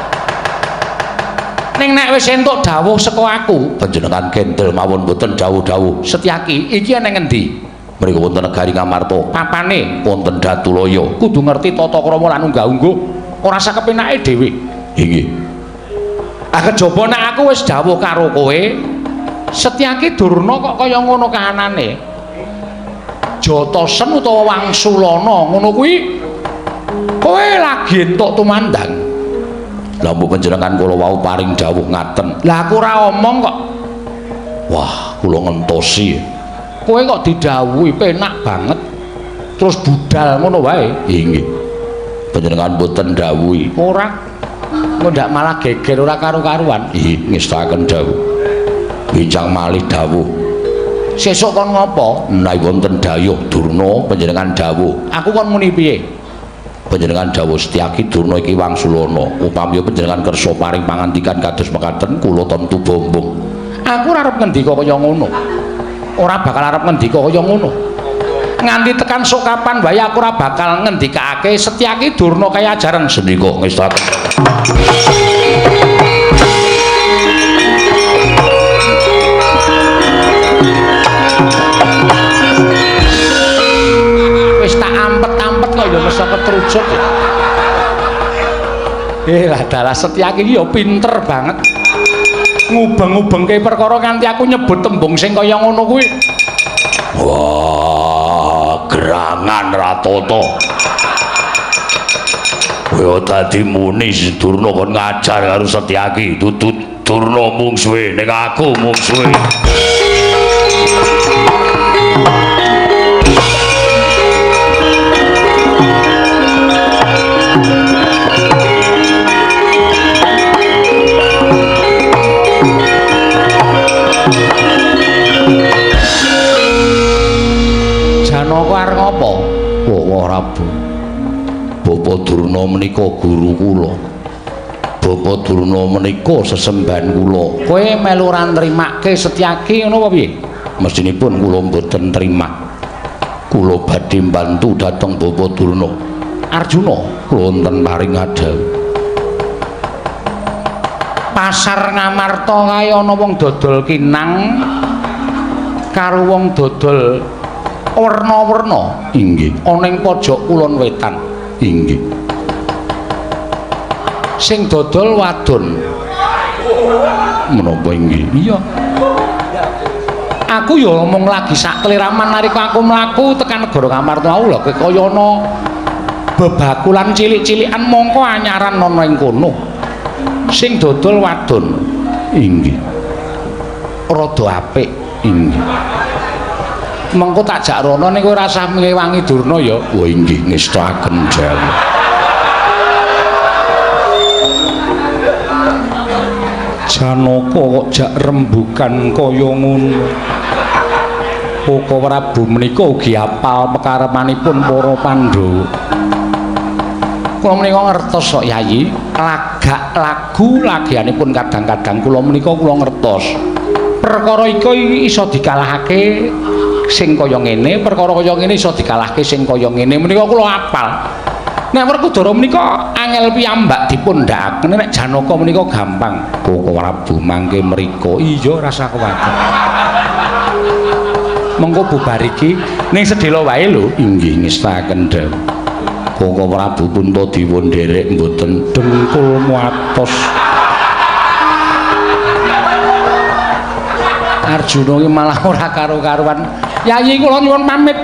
Ning nek wis entuk dawuh saka aku, Panjenengan kendel mawon mboten dawuh-dawuh. Setyaki iki ana ngendi? Mriku wonten negari Ngamarta. Papane Wonten Datulaya. kudu ngerti tata krama lan unggah-ungguh. Ora sak kepenake dhewe. Inggih. Kejaba nek aku wis dawuh karo kowe, Setyaki Durna kok kaya ngono kahanane. Jatasen utawa Wangsulana ngono kuwi kowe lagi entuk tumandang. Lah mbok panjenengan kula wau paring dawuh ngaten. Lah aku ora omong kok. Wah, kula ngentosi. Kowe kok didhawuhi penak banget. Terus budal ngono wae. Inggih. Panjenengan boten dawuhi. Ora. Kok ndak malah geger ora karu-karuan. Nggih, ngestaken dawuh. Bincang malih dawuh. Sesuk kon ngopo? Menawi wonten dayuh Durna panjenengan dawuh. Aku kon muni piye? Panjenengan dawuh Setyaki Durna iki Wangsulana. Upami panjenengan kersa paring pangandikan kados mekaten kula tentu bombong. Aku ora arep ngendika kaya ngono. Ora bakal arep ngendika kaya ngono. Nganti tekan sok kapan wae aku ora bakal ngendikake Setyaki Durna kaya ajaran senika ngestaken. Wis tak ampet-ampet kok ya mesti ketrujuk. Lah dalah Setyaki iki ya pinter banget. Ngubeng-ubengke perkara kanthi aku nyebut tembung sing kaya ngono kuwi. Wah, gerangan Ratata. Kowe dadi muni Durna kon ngajar karo Setyaki, dudu Durna mungsuhe ning aku mungsuhe. Janaka arep ngopo? Ora Bu. Bapak Durna menika guru kula. Bapak Durna menika sesembahan kula. Kowe melu ora nrimake Setyaki ngono apa piye? Mestinipun kula mboten trima. Kula badhe mbantu dhateng Bapak Durna. Arjuna Kula wonten paring adhawu. pasar Ngamarta kae ana wong dodol kinang karo wong dodol werna-werna. Inggih. Ana ing pojok kulon wetan. Inggih. Sing dodol wadon. Menapa inggih? Iya. Aku ya ngomong lagi sak kliraman nalika aku mlaku tekan negara Ngamarta mau lho kaya ana bebakulan cilik-cilikan mongko anyaran ana ing kono. Sing dodol wadon. Inggih. Rada apik. Inggih. Mengko tak jak rono ning kowe rasah ngewangi Durna ya. Wah inggih ngestaken jalu. Janaka kok jak rembugan kaya ngono. Koko Prabu menika ugi apal pekaremanipun para Pandhawa. Kula menika ngertos kok Yayi, lagak lagu lagianipun kadang-kadang kula menika kula ngertos. Perkara iku iso dikalahake sing kaya ngene, perkara kaya ngene iso dikalahke sing kaya ngene. Menika kula apal. Nek Werkudara menika angel piyambak dipun ndhakaken, nek Janaka menika gampang. Koko Prabu mangke mriko. Iya rasa kuwatir. Mengko bubar iki ning sedhela wae lho. Inggih ngestaken dawuh. Koko Prabu Puntadewa nderek mboten Dengkul muatos. Arjuna iki malah ora karo-karuan. Yayi kula nyuwun pamit.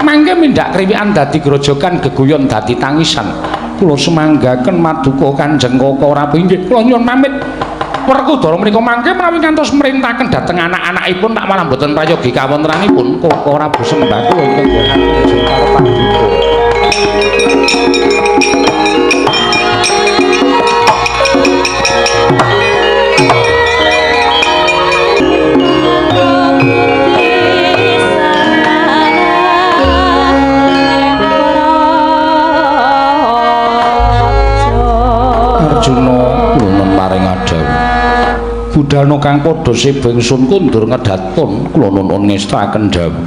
Mangke mindhak kriwikan dadi grojogan geguyon dadi tangisan. Kula semanggaken maduka Kanjeng Koko Prabu inggih. Kula nyuwun pamit. Werkudara menika mangke menawi ngantos merintahaken dhateng anak-anakipun tak malah mboten prayogi kawontenanipun Koko Prabu sembah kula ingkang nggih karo panduka. Arjuna nuwun paring adhawu. budalna kang padha sebengsun kundur ngedatun kula nuwun ngestaken dawuh.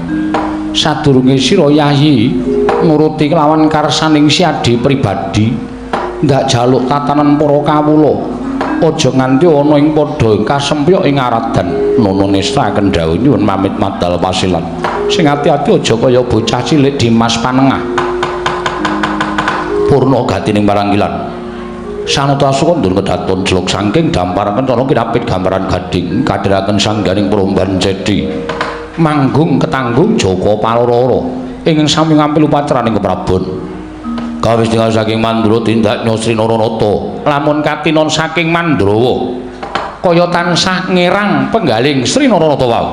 Sadurunge sira Yayi nuruti kelawan karsaning siadi pribadi ndak jaluk tatanan para kawula aja nganti ana ing padha kasempyok ing aradan nuwun ngestaken dawuh nyuwun pamit madal pasilan. sing ati-ati aja kaya bocah cilik Dimas Panengah. Purna gatining maranggilan. Sanata sukondur kedaton jeluk saking dampar kencana kinapit gambaran gading kadhiraken sangganing Promban Cedi. Manggung ketanggung Jaka Palororo ing sami ngampil upatraning keprabon. Kawis tinggal saking Mandura tindak Nyosri Naranata lamun katinon saking Mandrawa kaya tansah ngerang penggaling Sri Naranata wau.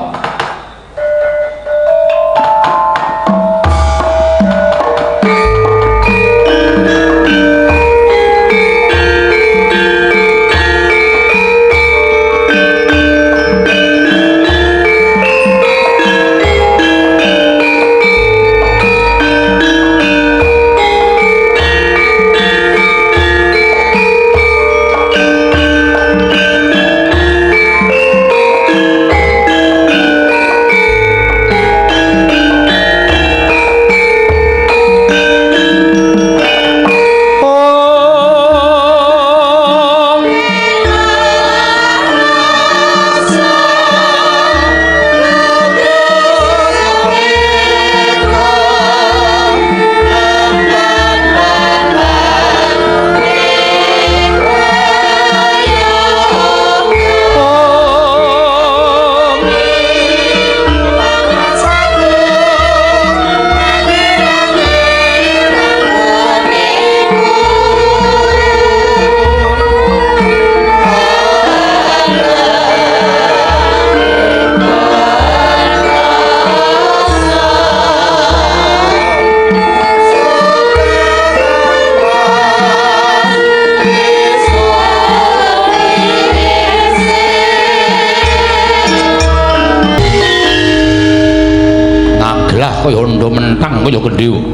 Kaya ndo mentang kaya gendhe.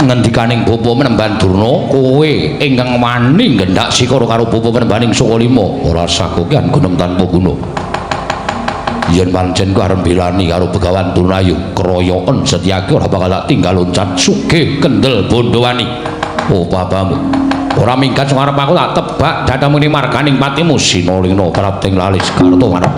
Ngendikaning bapa Menemban Durna, kowe ingkang wani nggendak sikara karo bapa Menembaning Sukalima ora sakokean gunem tanpa guna. Yen pancen kowe arep belani karo Begawan Durnayu, kroyoken Setyaki ora bakal tak tinggal loncat sugih kendel Bondowani. Oh bapamu. Ora minggat sing arep aku tak tebak dadamu ni marganing patimu Sinalingna prapting lalis karta ngarep.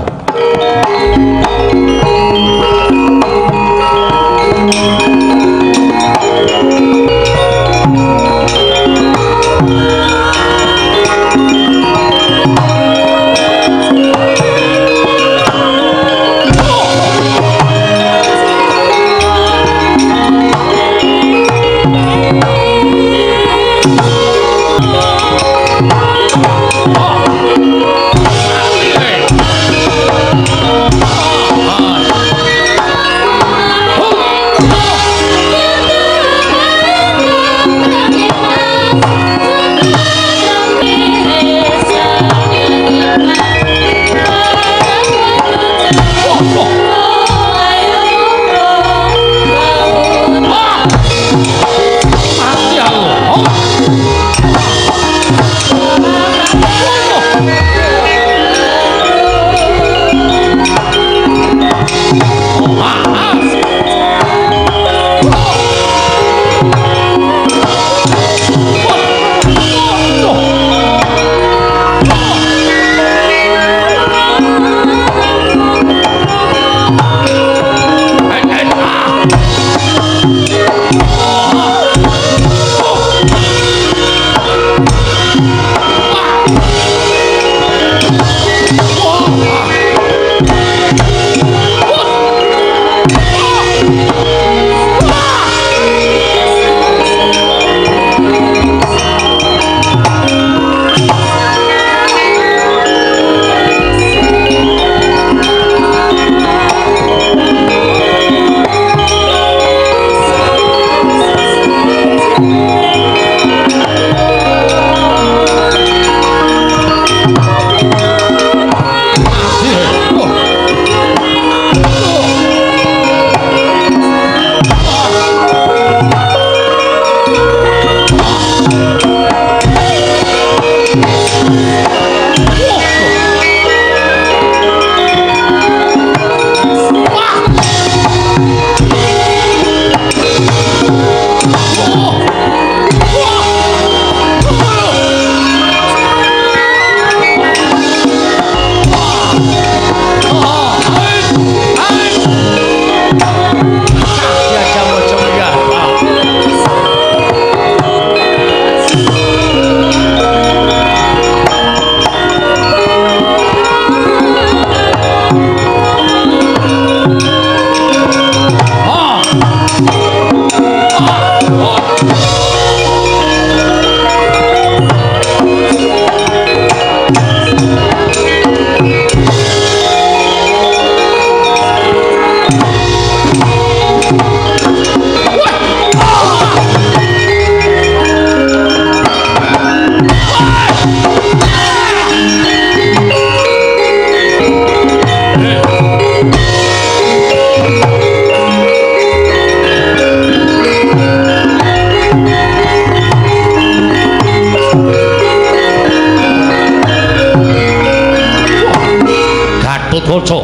Gatotkaca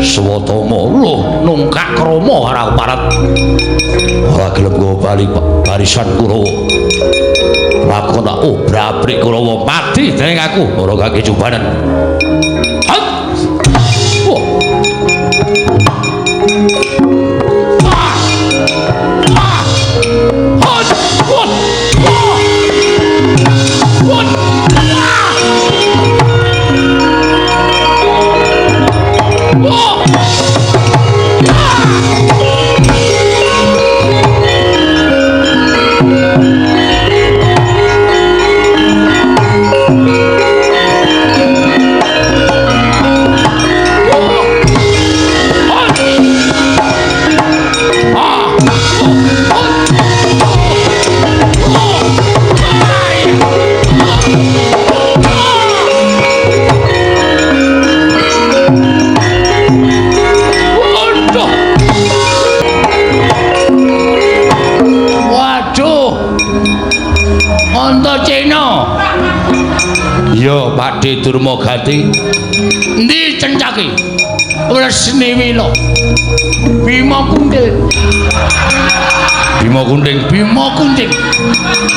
swatama lho nungkak krama karo parat ora gelem nggawa bali barisan Kurawa lakon tak obrak-abrik Kurawa mati dening aku ora kake cobanan ya Pakde Durmagati ndi cencake Resni Wila Bima Kuntil Bima Kunting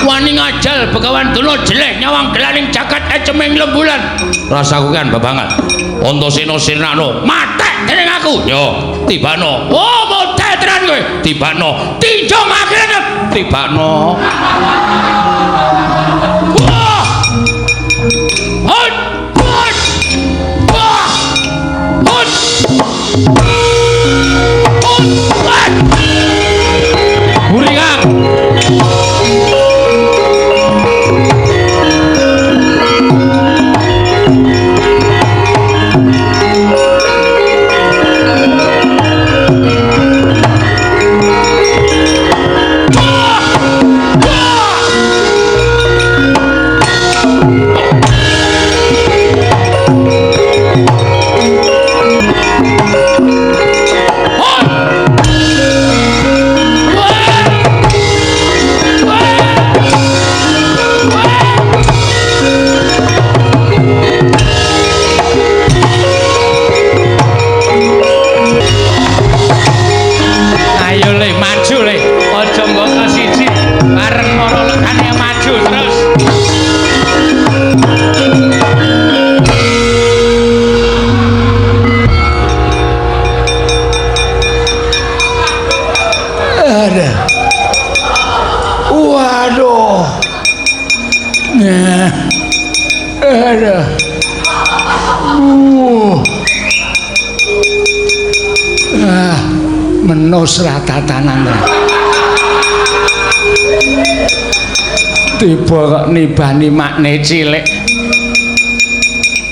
wani ngajal Begawan Duna jelek nyawang gelaning jagat eceming lembulan rasaku kan babangan Antasena sirnano matek dening aku yo tibano oh motek tenan kowe tibano tinjong akhirat tibano menos ratatanan tiba kok nibani makne cilik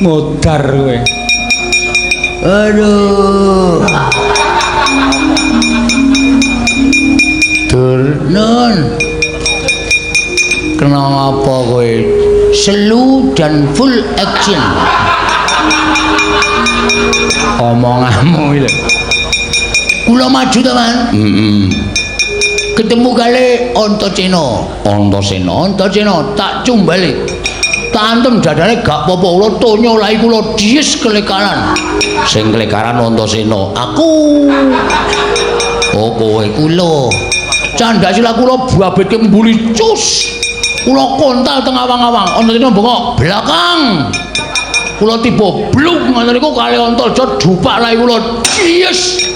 modar kowe aduh Dur nun kena apa kowe slow dan full action omonganmu itu kula maju teman ketemu kali Antasena tak cumbali tak antem dadane gak apa-apa kula tonyo lahi kula dies kelekaran sing kelekaran Antasena aku oh kowe kula candhasila kula babetke mbuli cus kula kontal teng awang-awang Antasena bengok belakang kula tiba bluk ngoten niku kali Antarja dupak lahi kula dies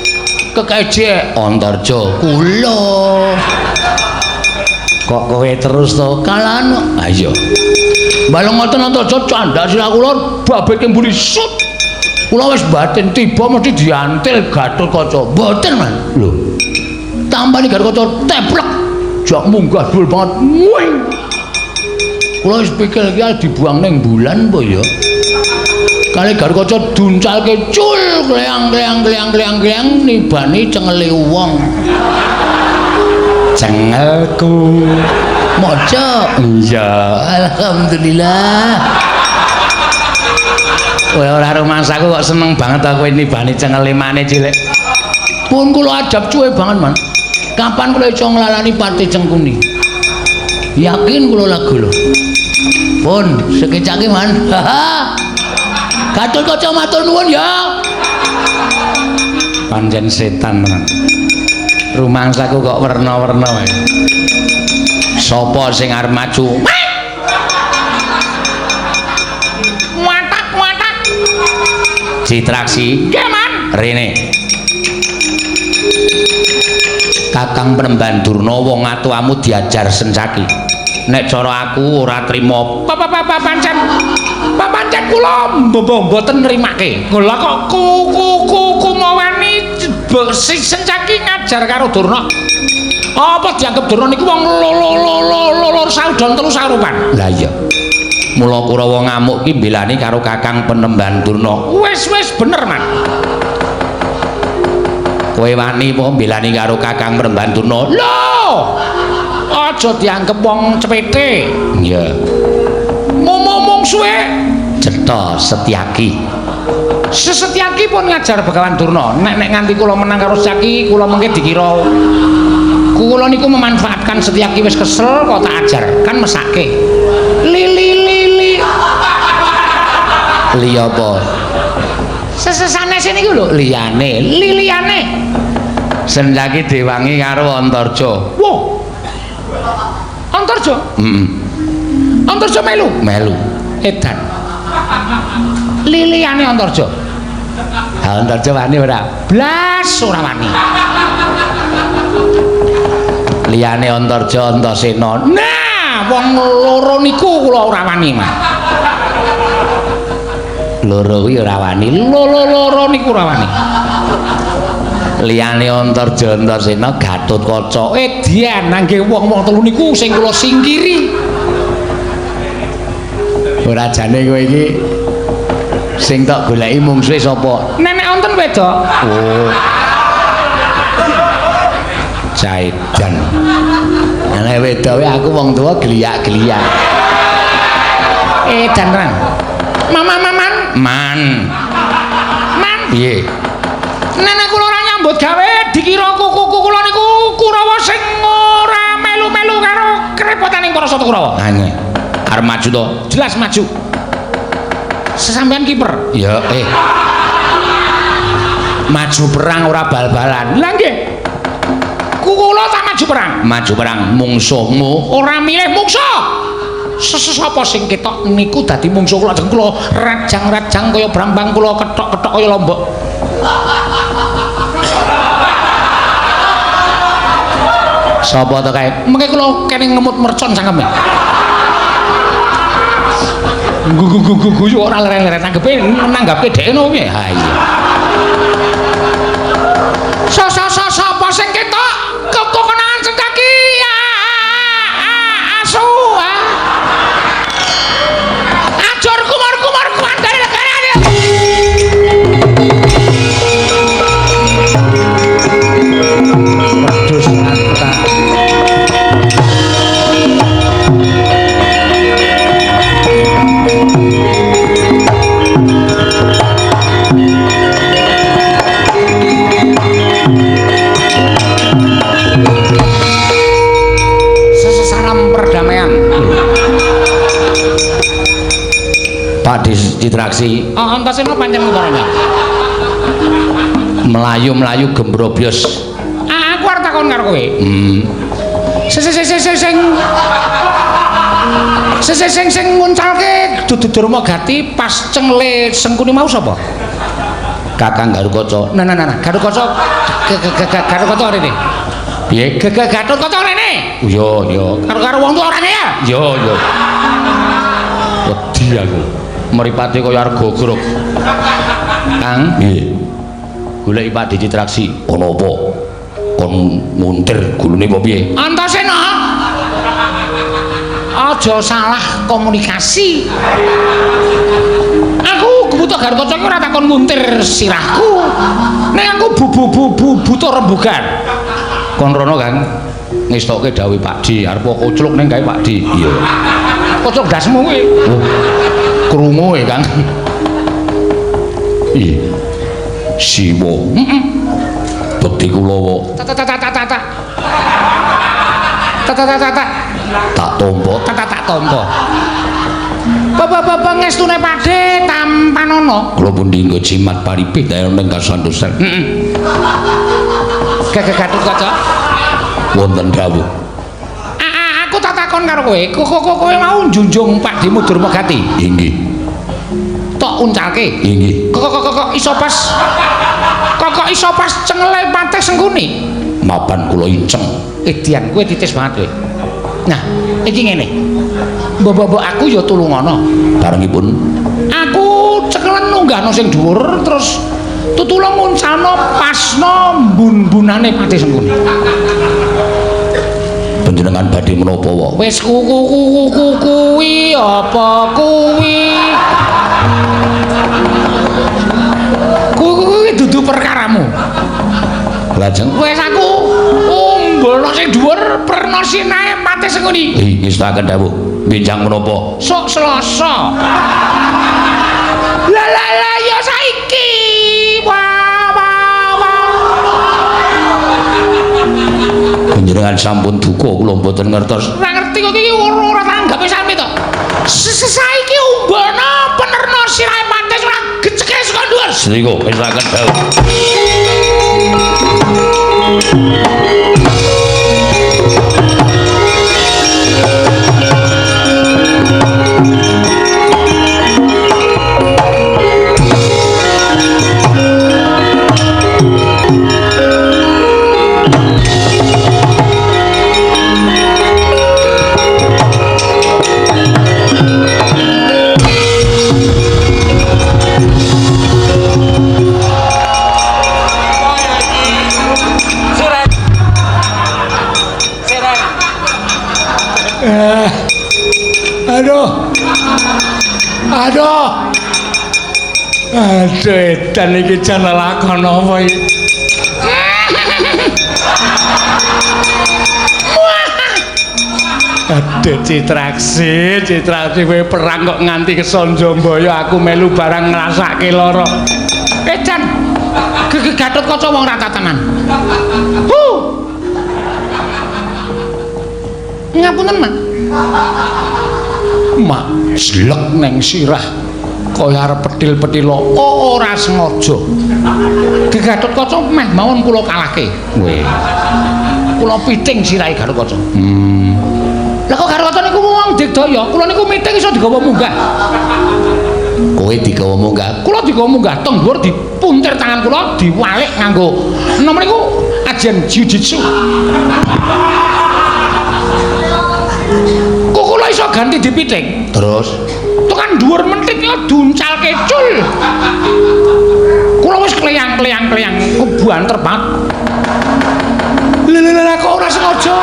kekeje Antarja kula kok kowe terus to kalan ayo balong ngoten Antarja candhasila kula babetke mbuli sut kula wis batin tiba mesti diantil Gatotkaca mboten man lho tampani Gatotkaca teplek jak munggah dhuwur banget muing kula wis pikir iki dibuang ning bulan apa ya kali Gatotkaca duncalke cul kleang nibani cengele wong cengelku moco iya alhamdulillah kowe ora rumangsaku kok seneng banget aku nibani cengele maneh cilik pun kula adab cuwe banget man kapan kula iso nglalani Pati Cengkuni yakin kula lagu lho pun sekecake man Gatotkaca matur nuwun ya Pancen setan tenan. Rumangsaku kok werna-werna wae. Sapa sing arep maju? Watak. Citraksi. Nggih, Man. Rene. Kakang Penemban Durna wong atuamu diajar sencaki. Nek cara aku ora trima. Pancen kula mboten nrimake. Lha kok kumawani sencaki ngajar karo Durna. Apa dianggep Durna niku wong loro saudon telu sarupan. Lah iya. Mula Kurawa ngamuk ki mbelani karo Kakang Penemban Durna. Wis bener, Man. Kowe wani apa mbelani karo Kakang Penemban Durna? Lho! Aja dianggep wong cepete. Iya. Ngomong suwe Cetha Setyaki. Sesetyaki pun ngajar Begawan Durna. Nek nganti kula menang karo Setyaki, kula mengke dikira kula niku memanfaatkan Setyaki wis kesel kok tak ajar. Kan mesake. Li apa? Sesane sini ku lho, liyane. Setyaki diwangi karo Antarja. Wo. Antarja? Antarja melu. Edan. Liliyane Antarja. Ha Antarja wani ora? Blas ora wani. Liyane Antarja Antasena. Nah, wong loro niku kula ora wani, Mas. Loro kuwi ora wani. Loro niku ora wani. Liyane Antarja Antasena Gatotkaca. Edian nangge wong-wong telu niku sing kula singkiri. Ora jane kowe iki sing tak goleki mungsuhe sapa? Nenek wonten wedok. Oh. Jaidan. Nenek wedoke aku wong tuwa geliyak-geliyak. Dan Rang. Man. Piye? Nenek kula ora nyambut gawe dikira kuku kula niku Kurawa sing ora melu-melu karo kerepotaning para Sata Kurawa. Hanya arep maju to? Jelas maju. Sesampean kiper. Ya, maju perang ora bal-balan. Lah nggih. Kula tak maju perang. Maju perang mungsuhmu ora milih mungsuh. Sapa sing ketok niku dadi mungsuh kula ajeng kula rajang-rajang kaya brambang kula ketok-ketok kaya lombok. Sapa to kae? Mengke kula kene ngemut mercon sangkeme. Gugu ora leren-leren nanggepe dhek ngono piye? Ha iya. Sapa sing ketok kekonangan Setyaki? Asu. Ajur kumar kuwandane negarane. Wedhus tak. Pak Citraksi. Antasena pancen utaranya. Melayu-melayu gembrobyos. Aku arep takon karo kowe. Sing nguncalke dudu Durmagati pas cengle Sengkuni mau sapa? Kakang Garukaca. Nah. Garukaca rene. Piye? Garukaca rene. Iya. Karo wong tuwa orane ya? Iya. Wedi aku. Mripate kaya arep gogrok. Kang, nggih. Goleki Pak Citraksi. Ana apa? Kon muntir gulune apa piye? Antasena. Aja salah komunikasi. Aku butuh Garukaca ora takon muntir sirahku. Nek aku butuh rembugan. Kon rono, Kang. Ngestokke dawuh Pakdi, arep kocluk ning gawe Pakdi. Iya. Kocluk dasmu kuwi. Krungu e, Kang. Iya. Siwa. Bekti kula wae. Tak tompo. Tak tompo. Bapak ngestune Pakde tampanana. Kula pundi nggo jimat paripit ning kasantosan. Heeh. Gatotkaca. Wonten dawuh. Aku tak takon karo kowe. Kowe mau njunjung Pakde Durmagati. Inggih. Tok uncalke. Inggih. Kok iso pas. Kok iso pas cengele Patih Sengkuni. Mapan kula inceng. Edian kowe titis banget kowe. Nah, iki ngene. Mbok aku ya tulungono. Barengipun aku cekelen nunggahno sing dhuwur terus tutulung nguncalno pasno mbun-bunane Patih Sengkuni. Panjenengan badhe menapa wae? Wis kuwi apa kuwi? Kuwi dudu perkaramu. Lajeng wis aku umbono sing dhuwur perna sinae Patih Sengkuni. Ngestaken dawuh. Benjang menapa? Sok Selasa. La ya saiki. Panjenengan sampun duka kula mboten ngertos. Ora ngerti kok iki ora tanggape sami to. Saiki umbono penerna sirahe Patih ora geceke saka dhuwur. Senika ngestaken dawuh. Aduh, edan iki jan lakon apa iki? Aduh, Citraksi kowe perang kok nganti ke Sanjambaya aku melu barang ngrasake lara. Edan. Gatotkaca wong ra tatanan. Ngapunten, Mak. Mak, slek neng sirah. Kaya arep petil-petila ora sengaja. Gatotkaca meh mawon kula kalahke. Weh. Kula piting sirahe Gatotkaca. Lah kok Gatotkaca niku wong digdaya, kula niku miting iso digawa munggah. Kowe digawa munggah. Kula digawa munggah teng dhuwur dipuntir tangan kula diwalik nganggo nama niku ajian jiu-jitsu. Kok kula iso ganti dipiting? Terus tekan dhuwur mentiknya duncalke cul. Kula wis kleyang kebuanter banget. Lha kok ora sengaja.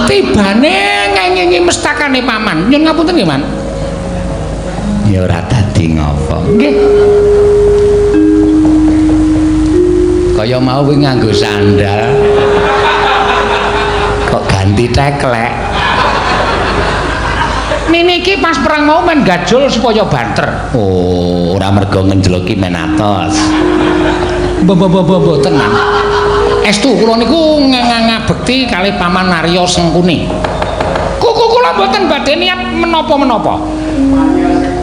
Tibane ngengingi mestakane paman. Nyun ngapunten nggih, Man. ya ora dadi ngapa. Nggih. Kaya mau kuwi nganggo sandal. Kok ganti teklek. Niki pas perang mau men gajul supaya banter. Oh, ora mergo ngenjloki men atos. Mboten, Man. Estu kula niku ngabekti kalih Paman Narya Sengkuni. Kuku kula mboten badhe niat menapa-menapa.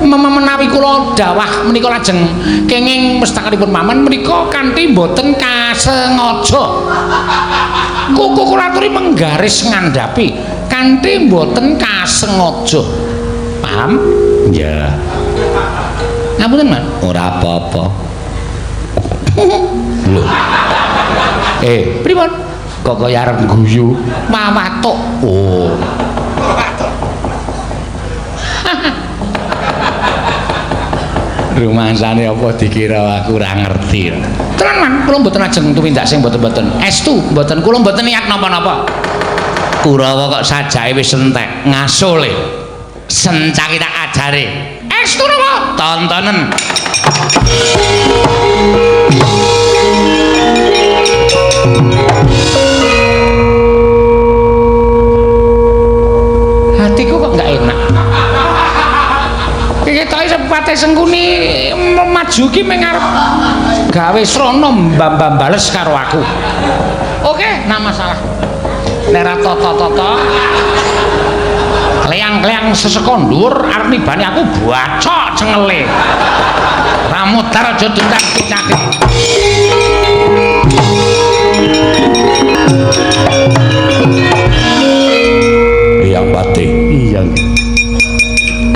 Menawi kula dawah menika lajeng kenging mestakanipun Paman menika kanthi mboten kasengaja. Kuku kula aturi menggaris ngandhapi kanthi mboten kasengaja. Paham? Ya. Ngapunten, Man. Ora apa-apa. Lho. Pripun? Kok kaya arep guyu? Mawatuk. Oh. Rumangsane apa dikira aku ora ngerti. Tenan, Man, kula mboten ajeng tumindak sing mboten-mboten. Estu, mboten kula mboten niat napa-napa. Kurawa kok sajake wis entek, ngasule. Sencaki tak ajare. Estu napa? Tontonen. Hatiku kok enggak enak. Ketoke Patih Sengkuni maju ki mengarep gawe srana mbam-mbam bales karo aku. Oke, nah masalah. Nek ra tata-tata Leang-leang seseko dhuwur arep nibani aku bacok cengele. Ramudar aja dicak-caki. Eyang Pati. Iya.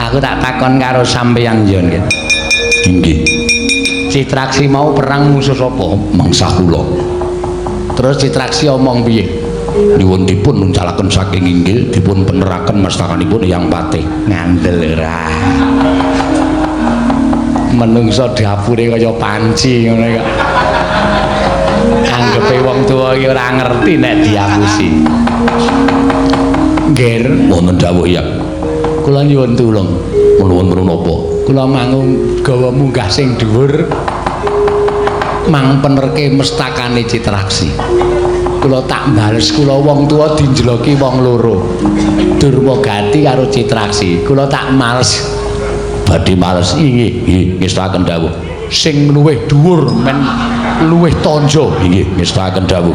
Aku tak takon karo sampeyan yen nggih. Inggih. Citraksi mau perang musuh sapa? Mangsa kula. Terus Citraksi omong piye? Nyuwun dipun nuncalaken saking inggil dipun peneraken mastakanipun Eyang Pati. Ngandel ora. Menungso dapure kaya panci ngono kok. Anggepe wong tuwa iki ora ngerti nek diapusi. Ger, Wonten dawuh ya. kula nyuwun tulung. Nuwun menapa? Kula mangung gawa munggah sing dhuwur mang penerke mestakane Citraksi. Kula tak bales kula wong tuwa dinjloki wong loro. Durmagati karo Citraksi. Kula tak males Badhe males. Nggih, ngestaken dawuh. sing luwih dhuwur men luwih tanja. Nggih, ngestaken dawuh.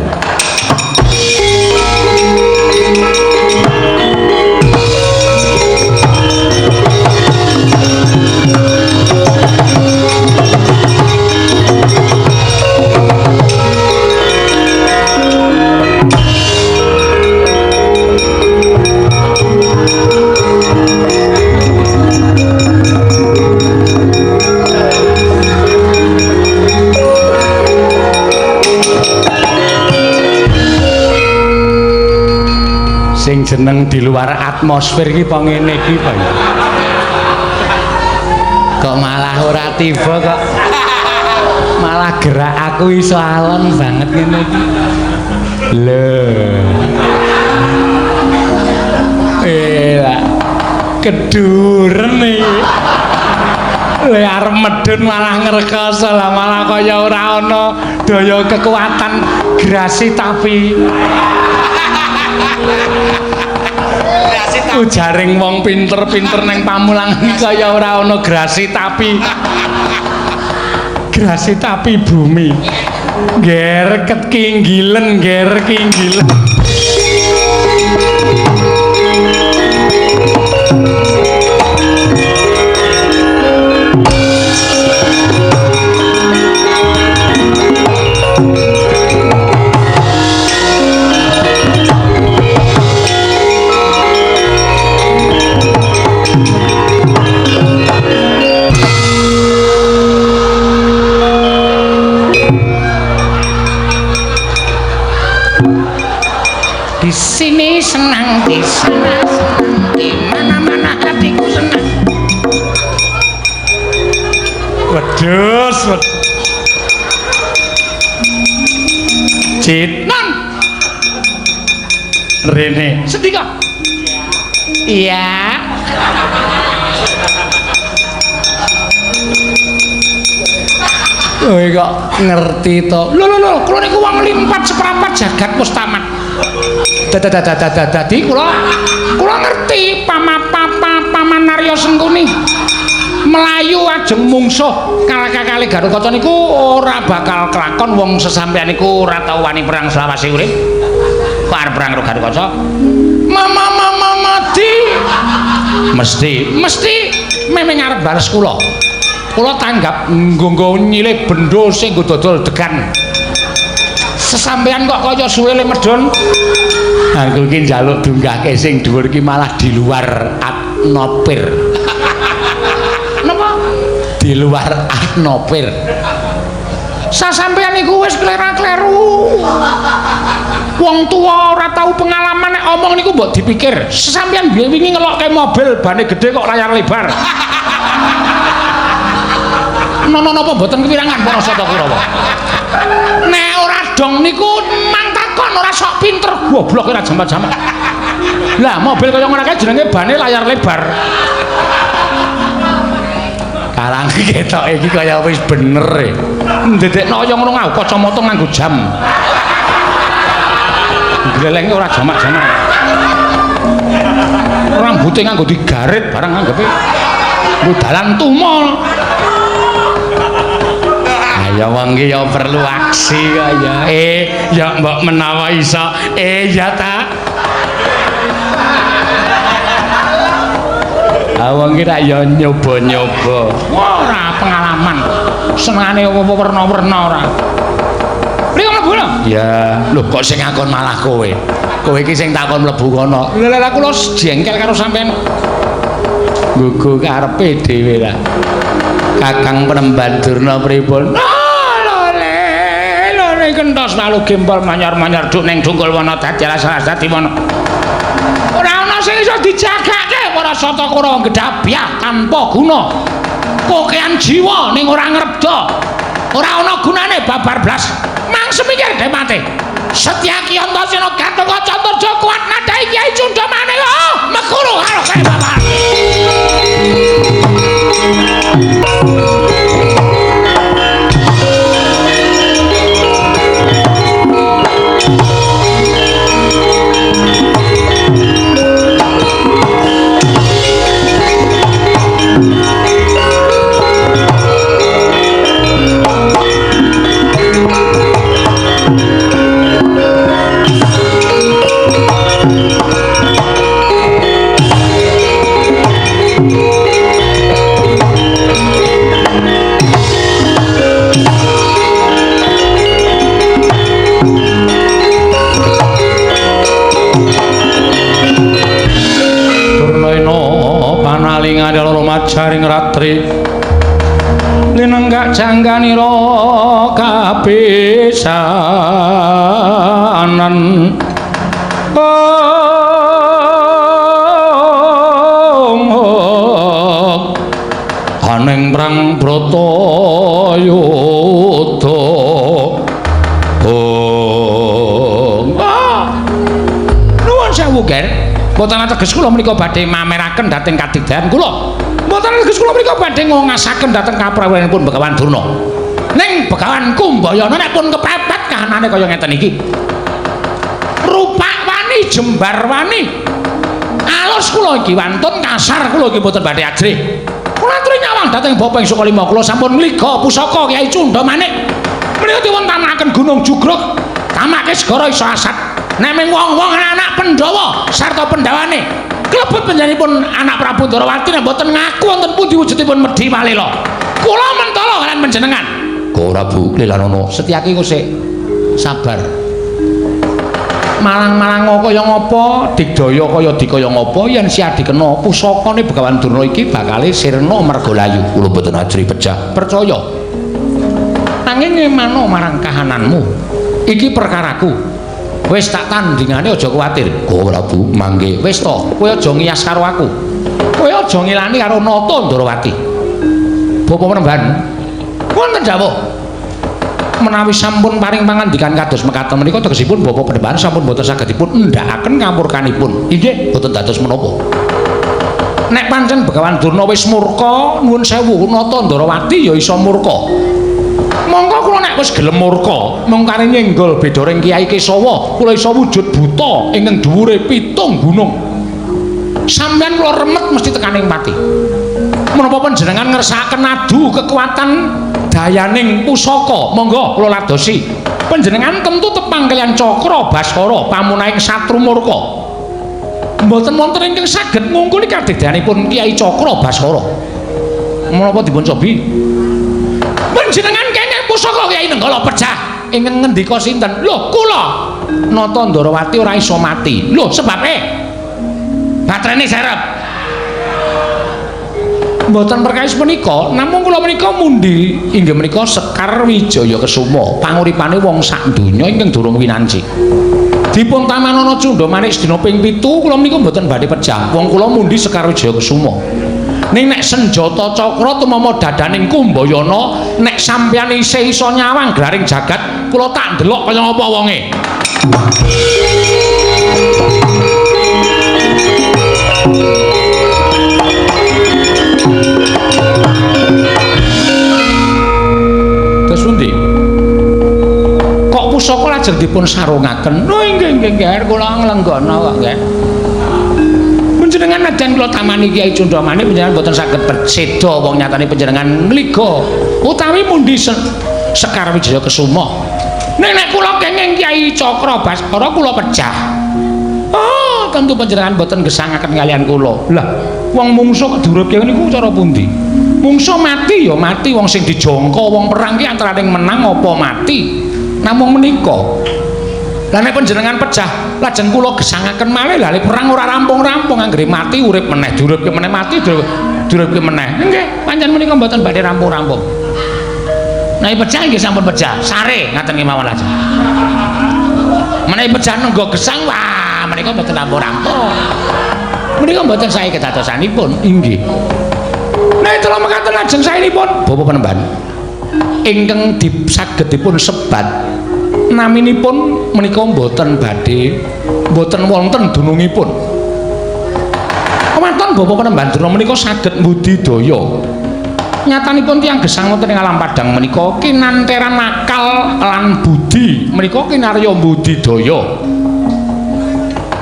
Sing jeneng di luar atmosfer iki apa ngene iki Pak? Kok malah ora tiba kok. Malah gerak aku iso alon banget ngene iki. Lho. Lah keduren iki. Le arep medun malah ngrekoso lah malah kaya ora ana daya kekuatan grasi tapi ujaring wong pinter-pinter neng Pamulangan kaya ora ana grasi tapi bumi. Ger kekinggilen, ger kinggilen. Di sini senang, di sana senang, di mana-mana hatiku senang. Wedus, Cit, non, Rene, sedih kok? Iya. Kowe kok ngerti to? Lho, kula niku wong limpat seprapat jagat mustamat. Dadi kula ngerti paman Narya Sengkuni melayu ajeng mungsuh kalih Garukaca niku ora bakal kelakon wong sesampeyan niku ora tau wani perang selawase urip. Kok arep perang karo Garukaca? Mati. Mesti memang arep bares kula. Kula tanggap nggo nyilih bendho sing nggo dodol degan. Sesampeyan kok kaya suwe le medun. Aku iki njaluk dunggahke sing dhuwur iki malah di luar atmosfer. Napa? Di luar atmosfer. Sasampeyan iku wis klera-kleru. Wong tuwa ora tau pengalaman nek omong niku mbok dipikir. Sesampeyan biyen wingi ngelokke mobil bane gedhe kok layar lebar. Napa mboten kepirangan para Sata Kurawa? Nek ora dong niku mang takon ora sok pinter goblok ora jamak-jamak. Lah mobil kaya ngono kae jenenge bane layar lebar. Karang ketok iki kaya wis bener e. Ndedekno kaya ngono nggo kacamata nganggo jam. Glelenge ora jamak-jamak. Rambuté nganggo digarit barang anggepe nggo dalan tumol. Ya wong iki ya perlu aksi kaya. Ya mbok menawa iso. Ya ta. Awang kira ya nyoba-nyoba. Ora pengalaman. Senengane apa werna-werna ora. Mriko mlebu lho. Ya, Lho kok sing ngakon malah kowe. Kowe iki sing takon mlebu kono. Lah kula jengkel karo sampean. gugu karepe dhewe lah. Kakang Penemban Durna pripun? Lho kentos lalu gempol manyar-manyar duk ning Dungkul Wana dadi salah dadi wana. Ora ana sing iso dijagake para sata kura gedhabyah tanpa guna. Kokean jiwa ning ora ngrebda. Ora ana gunane babar blas. Mang semikir dhe mate. Setyaki Antasena Gatotkaca Antarja kuat nadai Kyai Cundamane mekuru karo kae babar. Majaring ratri linenggak jangganira kapisanan aning prang Bratayuda nuwun sewu Ger boten ateges kula menika badhe mameraken dhateng kadigdayan kula. Mboten ateges kula menika badhe ngongasaken dhateng kaprawuhanipun Begawan Durna. Ning Begawan Kumbayana nek pun kepepet kahanane kaya ngeten iki. Rupak wani jembar wani. Alus kula iki wantun kasar kula iki mboten badhe ajrih. Kula aturi nyawang dhateng Bapa ing Sukalima kula sampun mliga pusaka Kyai Cundamanik. Menika diwontenaken Gunung Jugruk. Tamake segara isa asat. Neming wong-wong anak Pandhawa sarta Pandhawane klebet panjenenganipun anak Prabu Ndarawati nek mboten ngaku wonten pundi wujudipun medhi malela. Kula mentala kalian panjenengan. Ora Bu, Lelanono. Setyaki kok sik sabar. Malang-malang kaya ngapa, digdaya kaya dikaya ngapa yen siadi kena pusakane Begawan Durna iki bakale sirna mergolayu. Kula mboten ajri pecah. Percaya. Nanging emano marang kahananmu. Iki perkaraku. Wis tak tandingane aja kuwatir. Ora Bu, mangke. Wis to, kowe aja ngias karo aku. Kowe aja ngilani karo Nata Ndarawati. Bapa Penemban. Wonten dawuh. Menawi sampun paring pangandikan kados mekaten menika tegesipun Bapa Penemban sampun boten saged dipun endhakaken kampurkanipun. Inggih, boten dados menapa. Nek pancen Begawan Durna wis murka, nuwun sewu Nata Ndarawati ya iso murka. Monggo kula nek wis gelem murka, mung kare nyenggol beda ring Kyai Kesawa, kula iso wujud buta ing dhuwure 7 gunung. Sampeyan kula remet mesti tekaning pati. Menapa panjenengan ngersakaken adu kekuatan dayaning pusaka, monggo kula ladosi. Panjenengan tentu tepang kaliyan Cakra Baskara pamunahing satru murka. Mboten wonten ingkang saged ngungkuli kadigdayanipun Kyai Cakra Baskara. Menapa dipun cobi? Panjenengan kene pusaka Kyai Nenggala pecah. Ingkang ngendika sinten? Lho, kula Nata Ndarawati ora iso mati. Lho, sebabe batrene serep. Mboten perkawis menika, namung kula menika mundi inggih menika Sekar Wijaya Kesuma, panguripane wong sak donya ingkang durung winanci. Dipun tamanana Cundamanik sedina ping 7 kula menika mboten badhe pecah. Wong kula mundi Sekar Wijaya Kesuma. Ning nek senjata cakra tumama dadaning Kumbayana, nek sampeyan isih iso nyawang graring jagat, kula tak ndelok kaya ngapa wonge. Terus pundi? Kok pusaka lajeng dipun sarungaken? Lho inggih kula nglenggono kok nggih. Panjenengan najan kula tamani Kyai Cundamane panjenengan boten saged seda wong nyatane panjenengan mliga utawi mundi Sekar Wijaya Kesuma. Nek kula kenging Kyai Cakra Baskara kula pecah. Oh, tentu panjenengan boten gesangaken kalian kula. Lah, Wong mungsuh durupke niku cara pundi? Mungsuh mati ya mati, wong sing dijangka wong perang ki antaraning menang apa mati. Namung menika. Lah nek panjenengan pejah, lajeng kula gesangaken malih lah perang ora rampung-rampung anggere mati urip meneh, durupke meneh mati durupke meneh. Nggih, pancen menika mboten badhe rampung-rampung. Nek pejah nggih sampun pejah, sare ngaten kemawon lajeng. Menawi pejah nenggo gesang wah menika mboten rampung-rampung. Menika mboten sae kedadosanipun inggih. Nek kula mekaten lajeng saenipun Bapak Panembahan ingkang saged dipun sebat naminipun menika mboten badhe mboten wonten dunungipun. Kematon Bapak Panembahan Durna menika saged mbudidaya. Nyatanipun tiyang gesang wonten ing alam padang menika kinanteran akal lan budi menika kinarya mbudidaya.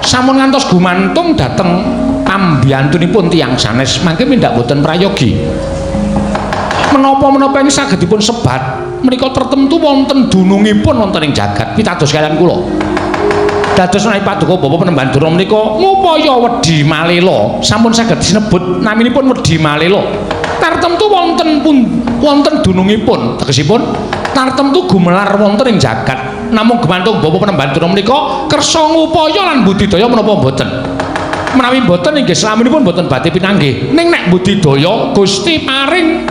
Sampun ngantos gumantung dhateng pambiyantunipun tiyang sanes mangke mindak boten prayogi. Menapa-menapa ing saged dipun sebat menika tertentu wonten dunungipun wonten ing jagat pitados kaliyan kula. Dados menawi paduka Bapak Panembahan Durna menika ngupaya Wedi Malela sampun saged sinebut naminipun Wedi Malela. Tartemtu wonten dunungipun tegesipun tartemtu gumelar wonten ing jagat namung gumantung Bapak Panembahan Durna menika kersa ngupaya lan budidaya menapa mboten. Menawi mboten inggih slaminipun mboten badhe pinanggih. Ning nek budidaya Gusti paring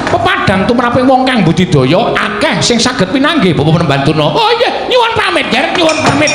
pepadang tumraping wong kang budidaya akeh sing saged pinanggih Bapak Panembahan Durna. Oh iya, nyuwun pamit, Ger, nyuwun pamit.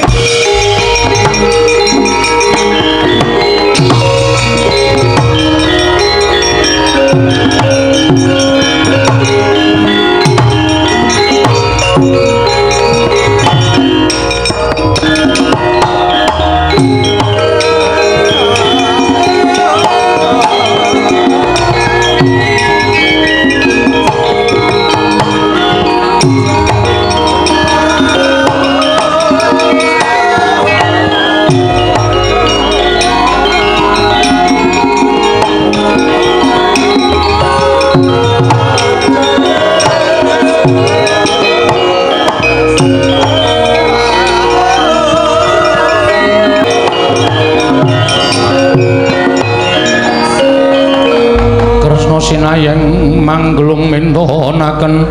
Sinayeng manglung mintonaken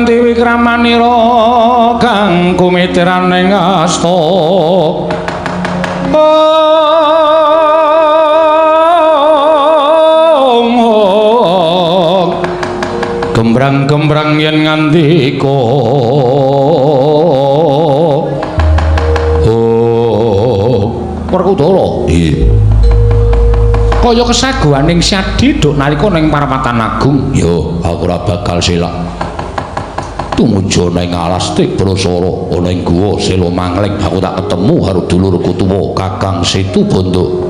Dewi Kramanira kang kumitiraning asta gembrang-gembrang yen ngandika Werkudara kaya kesaguhaning Syadi duk nalika ning Parapatan Agung. Yo, aku ora bakal silak. Tumuju ning alas Tibrasara ana ing guwa Sela Mangling aku tak ketemu karo dulurku tuwa Kakang Setu Bondo.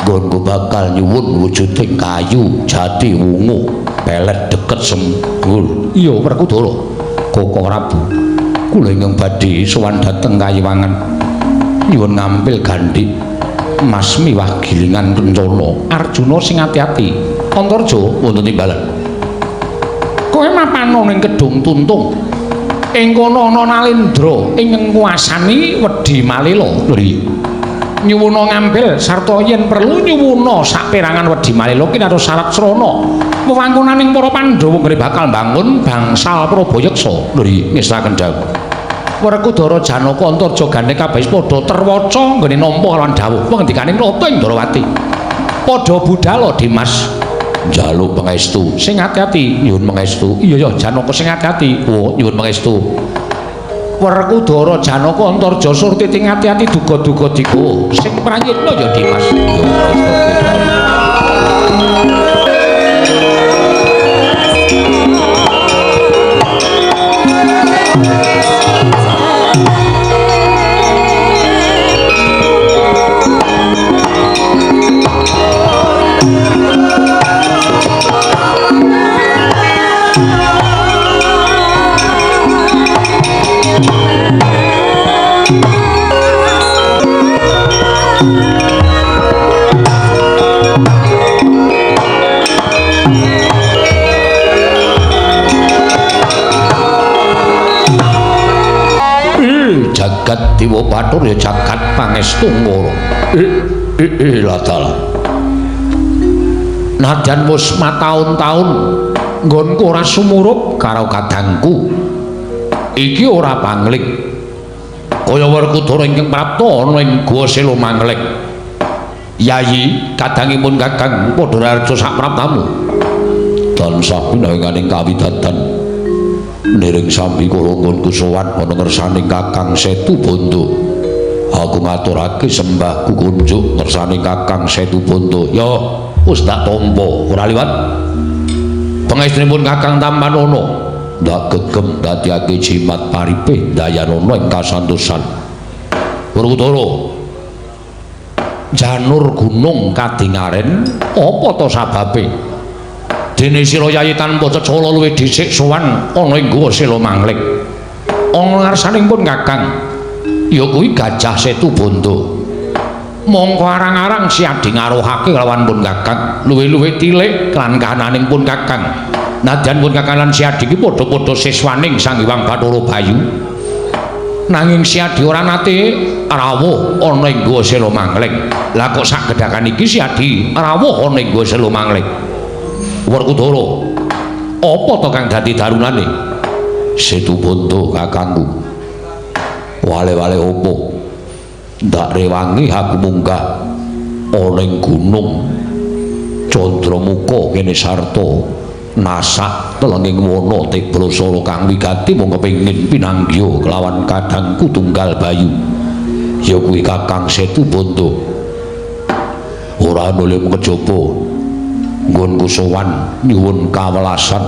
Nggonku bakal nyuwun wujuding kayu jati wungu pelet deket sembul. Iya, Werkudara. Koko Prabu. Kula ingkang badhe sowan dhateng Kayiwangan. Nyuwun ngambil gandhik Mas miwah gilingan kencana. Arjuna sing ati-ati. Antarja wonten timbalan. Kowe mapano ning Kedung Tuntung. Ing kono ana Nalendra ing nguasani Wedi Malela. Nyuwuna ngambil sarta yen perlu nyuwuna saperangan Wedi Malela kinarya syarat srana. Wewangkunaning para Pandhawa nggih bakal mbangun bangsal Prabayeksa. Ngestaken dawuh. Werkudara Janaka Antarja gandheng kabeh padha terwaca nggone nampa lan dawuh pangendikaning Rata Indrawati. Padha budhal Dimas njaluk pangestu. Sing ati-ati nyuwun pangestu. Iya ya Janaka sing ati-ati. Oh nyuwun pangestu. Werkudara Janaka Antarja surti ting ati-ati duga-duga diku. Sing pranyitna ya Dimas. Dewa Bathara ya jagat pangestu ngoro. Ladal. Nadyan wis mataun-taun nggonku ora sumurup karo kadangku. Iki ora pangling. Kaya Werkudara ingkang prapta ana ing Guwa Sela Mangling. Yayi kadangipun Kakang padha rarja sak praptamu. Tansah pinanganing kawidadan niring sambi kula nggonku sowan ana ngersaning Kakang Setu Bondo. Aku ngaturake sembah kukunjuk ngersaning Kakang Setu Bondo. Ya wis tak tampa ora liwat. Pangestunipun Kakang Tampanono ndak gegem dadiake jimat paripe dayanana ing kasantosan. Werkudara janur gunung kadingaren apa to sababe? Dene sira Yayi tanpa cecala luwih dhisik sowan ana ing Guwa Sela Mangling. Ana ngarsanipun Kakang ya kuwi Gajah Setu Bondo. Mongko arang-arang siadi ngaruhake lawan pun Kakang luwih-luwih tilik lan kananing pun Kakang. Nadyan pun Kakang lan siadi iki padha-padha siswaning Sang Hyang Bathara Bayu. Nanging siadi ora nate rawuh ana ing Guwa Sela Mangling. Lah kok sak gedhakan iki siadi rawuh ana ing Guwa Sela Mangling. Werkudara, apa to kang dadi darunane? Setu Bondo kakangku. Wale-wale opo? Ndak rewangi aku munggah ana ing gunung Candramuka kene sarta nasak telenging wana Tebrasara kang wigati mung kepengin pinanggya kelawan kadangku tunggal bayu. Ya kuwi Kakang Setu Bondo. Ora nule kejaba nggonku sowan nyuwun kawelasan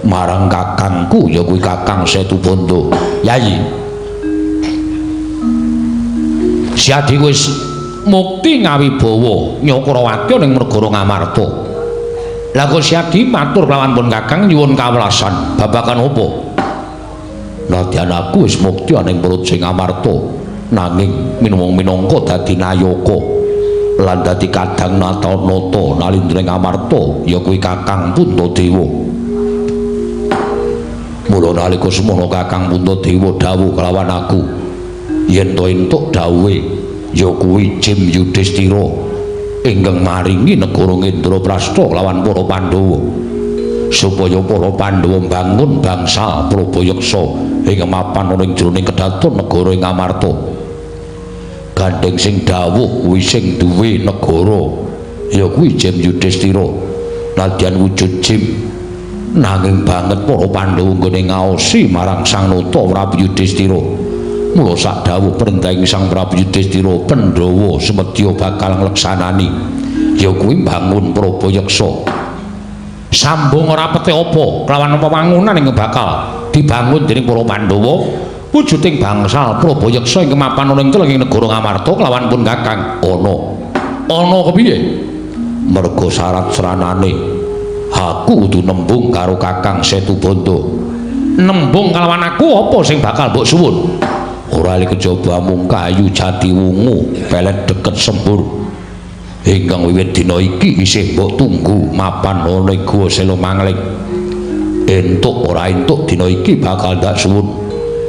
marang kakangku ya kuwi Kakang Setu Bondo. Yayi siadi wis mukti ngawibawa Nyakrawati ning negara Ngamarta. Lah kok siadi matur kelawan pun Kakang nyuwun kawelasan babagan apa? Nadyan aku wis mukti ning perut sing Ngamarta nanging minangka dadi nayaka lan dadi kadang nata nalindring Amarta ya kuwi Kakang Puntadewa. Mula nalika semana Kakang Puntadewa dawuh kelawan aku yen to entuk dawuhe ya kuwi Jim Yudhistira ingkang maringi negara Indraprastha kelawan para Pandhawa supaya para Pandhawa mbangun bangsa Prabayaksa ing mapan ana ing jroning kedaton negara ing Amarta. Gandeng sing dawuh kuwi sing duwe negara ya kuwi Jim Yudhistira. Nadyan wujud Jim nanging banget para Pandhawa nggone ngaosi marang Sang Nata Prabu Yudhistira. Mula sak dawuh perintahing Sang Prabu Yudhistira Pandhawa semedya bakal ngleksanani ya kuwi mbangun Prabayaksa. Sambung ora pete apa kelawan pembangunan ing bakal dibangun dening para Pandhawa wujuding bangsal Prabayaksa ing mapan ana ing telenging negara Ngamarta kelawan pun Kakang ana kepiye? Merga syarat seranane aku kudu nembung karo Kakang Setu Bondo. Nembung kelawan aku apa sing bakal mbok suwun? Ora li kejaba mung kayu jati wungu pelet deket sembur ingkang wiwit dina iki isih mbok tunggu mapan ana ing Guwa Sela Mangling. Entuk ora entuk dina iki bakal ndak suwun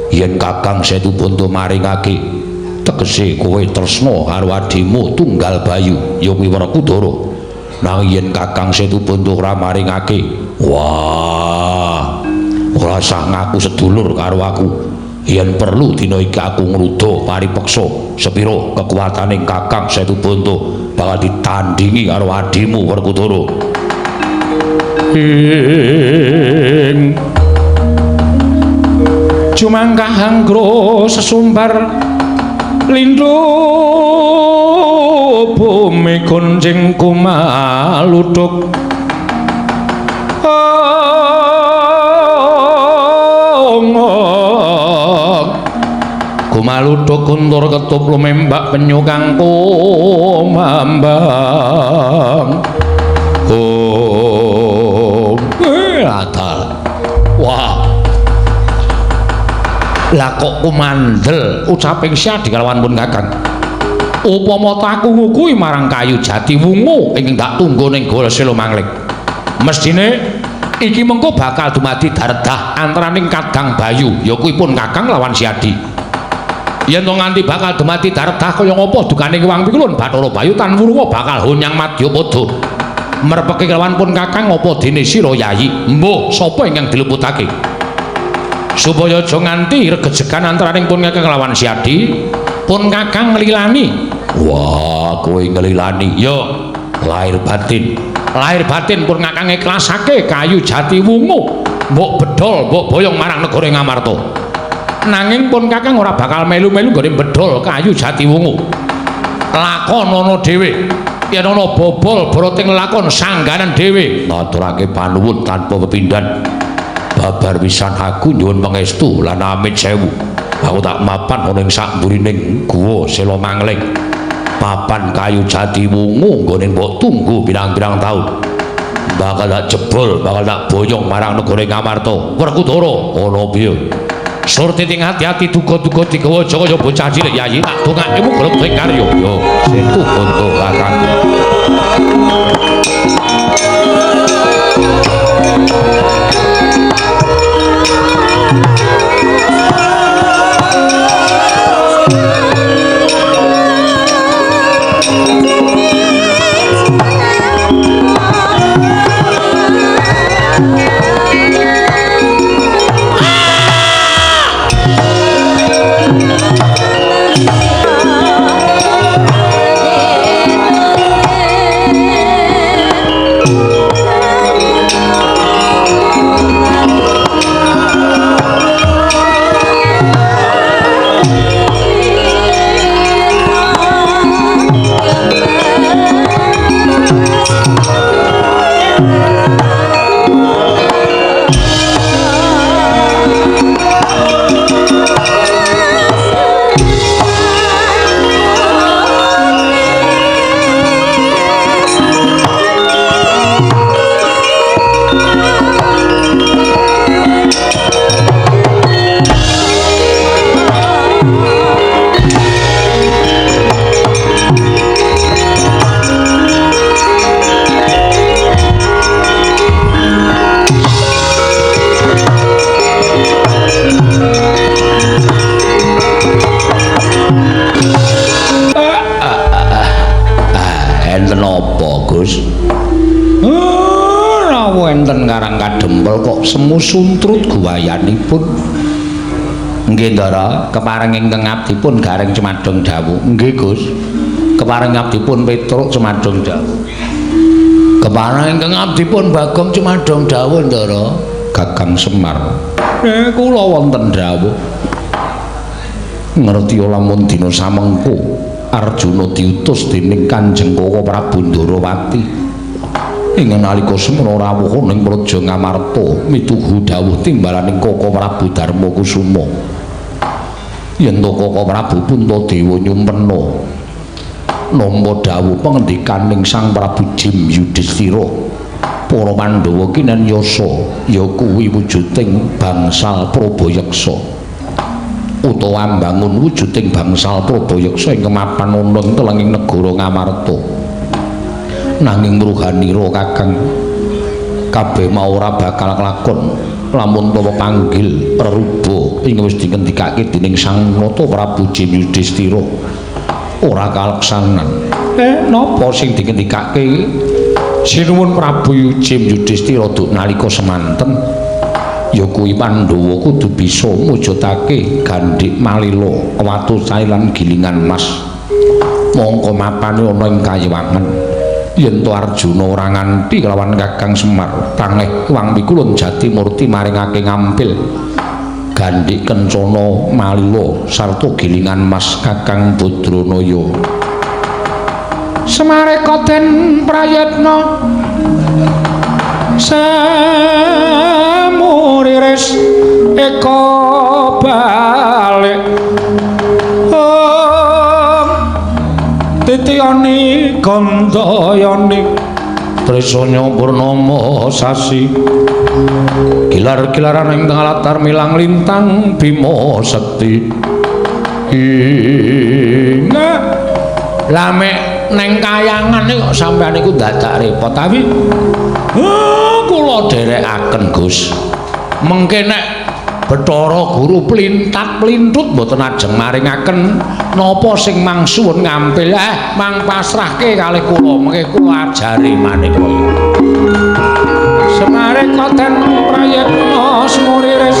yen Kakang Setu Bondo maringake tegese kowe tresna karo adimu tunggal bayu ya kuwi Werkudara. Nang yen Kakang Setu Bondo ora maringake wah ora sah ngaku sedulur karo aku. Yen perlu dina iki aku ngruda paripeksa sepira kekuwataning Kakang Setu Bondo bakal ditandingi karo adimu Werkudara. Jumangkah anggro sesumbar lindhu bumi kunjing kumaluduk kumaluduk kuntur ketup lumembak penyu kang kumambang Atal. Wah. Lah kok kumandel ucaping siadi kelawan pun Kakang. Upama aku ngukui marang kayu jati wungu ingkang tak tunggu ning Guwa Sela Mangling. Mestine iki mengko bakal dumadi daredah antaraning Kadang Bayu ya kuwi pun Kakang lawan siadi. yen to nganti bakal dumati daretah kaya ngapa dukane Wang Pikulun Bathara Bayu tan Wurunga bakal honyang Madyapada merpeki kelawan pun Kakang apa dene sira Yayi mbuh sapa ingkang diluputake supaya aja nganti regejegan antaraning pun Kakang kelawan Siadi pun Kakang nglilani wah kowe nglilani yo lahir batin pun Kakang ikhlasake kayu jati wungu mbok bedol mbok boyong marang negara Ngamarta nanging pun Kakang ora bakal melu-melu nggone bedol kayu jati wungu lakon ana dhewe yen ana bobol broting lakon sangganan dhewe maturake panuwun tanpa pepindhan babar pisan aku nyuwun pangestu lan amit sewu aku tak mapan ana ing sakmburining guwa Sela Mangling papan kayu jati wungu nggone mbok tunggu pirang-pirang taun bakal tak jebol bakal tak boyong marang negara Ngamarta Werkudara ana piye surti ting hati-hati duga-duga digawa Jaya bocah cilik Yayi tak dongake muga lebih karya yo setu konto Kakang semu suntrut guwayanipun nggih Ndara kepareng ingkang abdipun gareng Cemadong Dawu nggih Gus kepareng abdipun Petruk Cemadong Dawu kepareng ingkang abdipun Bagong Cemadong Dawu Ndara Kakang Semar kula wonten dawuh ngerti lamun dina samengko Arjuna diutus dening Kanjeng Koko Prabu Ndarawati ing nalika semana rawuh ning Praja Ngamarta mituhu dawuh timbalaning Koko Prabu Darma Kusuma yen to Koko Prabu Puntadewa nyumpena nampa dawuh pangendikaning Sang Prabu Jim Yudhistira para Pandhawa kinanyasa ya kuwi wujuding bangsal Prabayaksa utawa mbangun wujuding bangsal Prabayaksa ing kemapan ana ing telenging negara Ngamarta nanging mruhanira Kakang kabeh mau ora bakal kelakon lamun tawa panggil reruba ing wis dingendikake dening Sang Nata Prabu Jim Yudhistira ora kaleksanan napa sing dingendikake sinuwun Prabu Jim Yudhistira duk nalika semanten ya kuwi Pandhawa kudu bisa mujudake Gandhik Malila watu cailan gilingan mas mongko mapane ana ing kayewangan yen to Arjuna ora nganti kelawan Kakang Semar tangeh Wang Pikulun Jatimurti maringake ngampil Gandhik Kencana Malila sarta gilingan mas Kakang Badranaya Semareka den prayatna samuriris eka balik titiyani gandayani trisanya purnama sasi gilar-gilaran ing tengah latar milang lintang Bima Sekti lame neng kayangan kok sampean iku dadak repot tapi kula dherekaken Gus mengke nek Bathara Guru plintat-plintut mboten ajeng maringaken napa sing mangsuwun ngampil mang pasrahke kalih kula mengke kula ajari manika Semare konten prayekna semuriris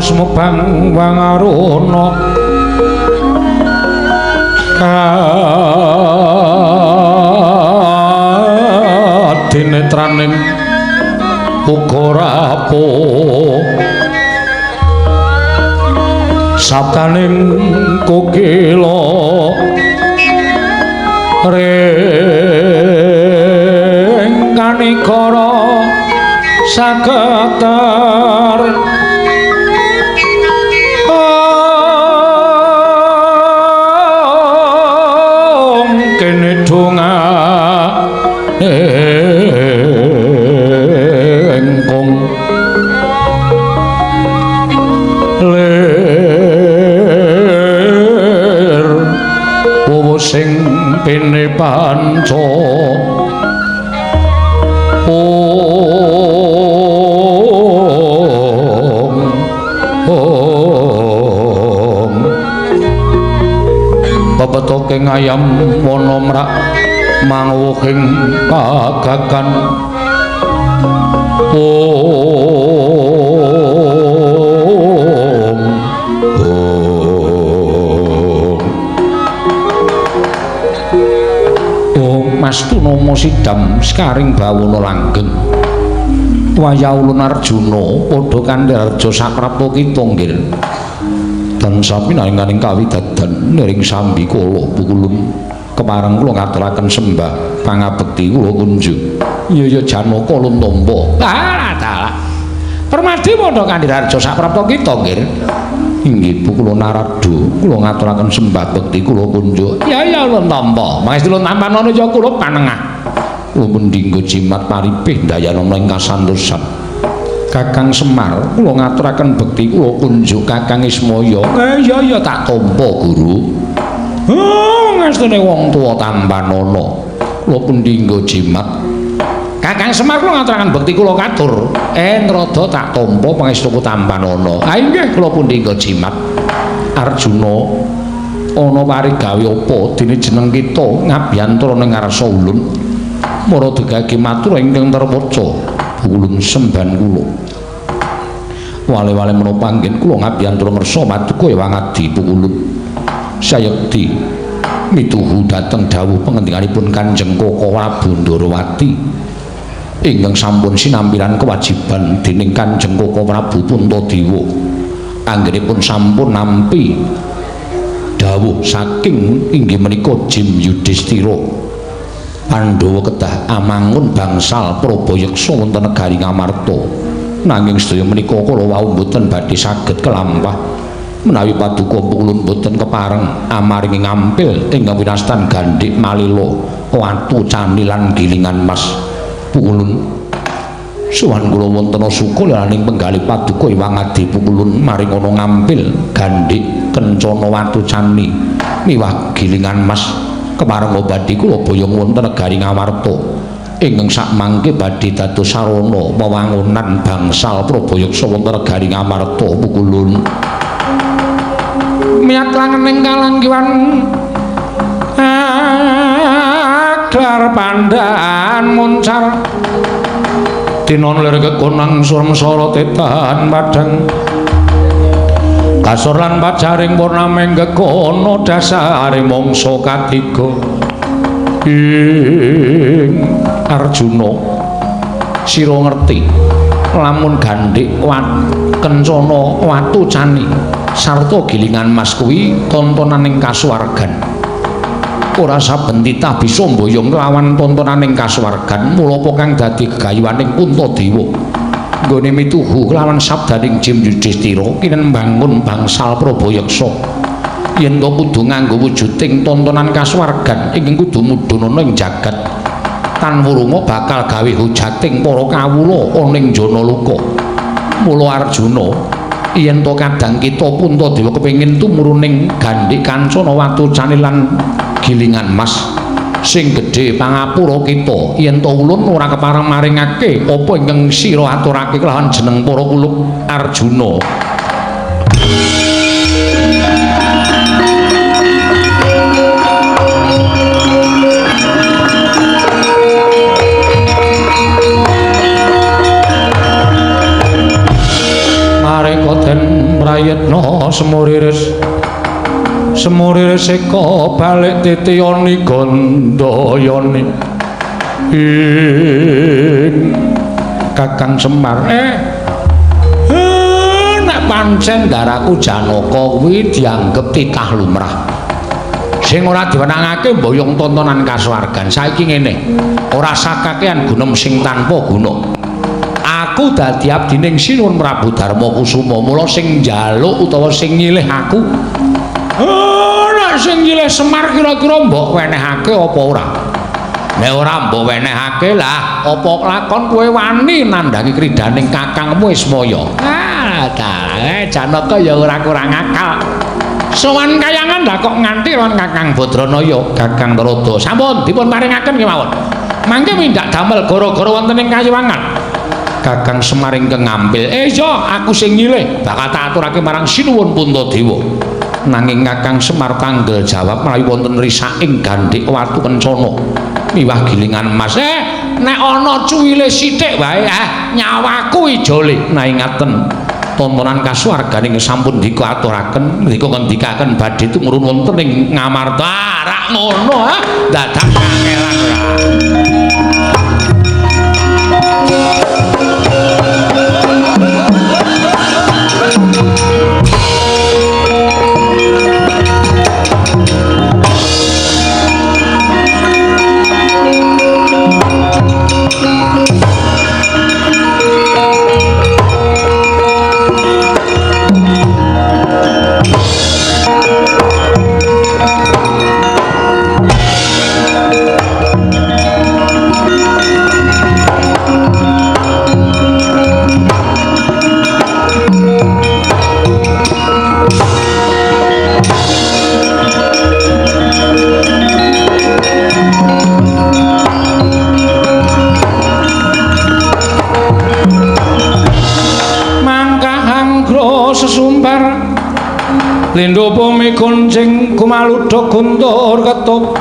Sumebang wangaruna dinetraning uga rapuh sabdaning kukila ring kanikara saketar engkong ler wowo sing pene panca babetoke ngayam wana mrak mangwuhing pagagan Mastu Nomo Sidam Skaring Bawana langgeng wayah ulun Arjuna padha kanthi Arja Saprapta Kitonggil dan sami naringaning kawidadan niring sambi kala pukulun kepareng kula ngaturaken sembah pangabekti kula kunjuk ya Janaka luntompa dalah permadi padha kanthi Arja Saprapta Kitonggil inggih kula narado kula ngaturaken sembah bekti kula kunjuk ya luntompa mangesti luntampan ana ya kula panengah mendinggo jimat paripih dayana ing kasantosan Kakang Semar kula ngaturaken bekti kula kunjuk Kakang Ismaya ya tak tampa Guru ngastune wong tuwa Tambanana kula pendhingga jimat Kakang Semar kula ngaturaken bekti kula katur Enrada tak tampa pangestuku Tambanana ha inggih kula pendhingga jimat Arjuna ana parigawe apa dene jeneng kita ngabyantara ning ngarsa ulun mara degage matur ingkang terwaca ulun semban kula wale-wale menapa anggen kula ngabyantara ngersa maduka ewang adi pukulun sayekti mituhu dhateng dawuh pangendikaanipun Kanjeng Koko Prabu Ndarawati ingkang sampun sinampiran kewajiban dening Kanjeng Koko Prabu Puntadewa anggenipun sampun nampi dawuh saking inggih menika Jim Yudhistira Pandhawa kedah amangun bangsal Prabayeksa wonten negari Ngamarta nanging sedaya menika kala wau boten badhe saged kelampah menawi paduka pukulun boten kepareng amaring ngampil ingkang winastan Gandhik Malila Watu Canilan Gilingan Mas pukulun suwan kula wonten suka laning penggalih paduka Iwang Adi pukulun maring ana ngampil Gandhik Kencana Watu Cani miwah Gilingan Mas kepareng badhe kula boyong wonten negari Ngamarta ingkang sakmangke badhe dados sarana wewangunan bangsal Prabayeksa wonten negari Ngamarta pukulun miat langening kalanggiwan aglar pandaan muncar dinon lir kekonang surmsara tetahan padhang kasur lan pajaring purnaming gekono dasaring mangsa katiga ing Arjuna sira ngerti lamun Gandhik Kencana Watu Cani sarta Gilingan Mas kuwi tontonaning kasuwargan ora saben titah bisa mboyong lawan tontonaning kasuwargan mula apa kang dadi gegayuhaning Puntadewa nggone mituhu lawan sabdaning Jim Yudhistira kinembanggun bangsal Prabayeksa yen to kudu nganggo wujuding tontonan kasuwargan ingkang kudu mudhun ana ing jagat tan wurunga bakal gawe hujating para kawula ana ing Janaluka mula Arjuna yen to kadang kita Puntadewa kepengin tumurun Gandhik Kencana Watu Cani lan Gilingan Mas sing gedhe pangapura kita yen to ulun ora kepareng maringake apa ingkang sira aturake kelawan jeneng para kuluk Arjuna prayitna semuriris seka balik titiyani gandayani ing Kakang Semar nek pancen daraku Janaka kuwi dianggep titah lumrah sing ora diwenangake mboyong tontonan kasuwargan saiki ngene ora sakakean gunem sing tanpa guna aku dadi abdining Sinuwun Prabu Darma Kusuma mula sing njaluk utawa sing nyilih aku nek sing nyilih Semar kira-kira mbok wenehake apa ora nek ora mbok wenehake lah apa lakon kowe wani nandhangi kridaning kakangmu Ismaya Janaka ya ora kurang akal sowan kayangan lah kok nganti lawan Kakang Badranaya Kakang Narada sampun dipun maringaken kemawon mangke mindak damel gara-gara wonten ing Kayuwangan Kakang Semar ingkang ngambil iya aku sing nyilih bakal tak aturake marang Sinuwun Puntadewa nanging Kakang Semar tanggel jawab menawi wonten risaking Gandhik Watu Kencana miwah Gilingan Mas nek ana cuwile sithik wae nyawaku ijole nah ingaten tontonan kasuwargan ing sampun dika aturaken dika ngendikaken badhe tumurun wonten ing Ngamarta rak ngono dadak kangelan ing kumaludha guntur ketup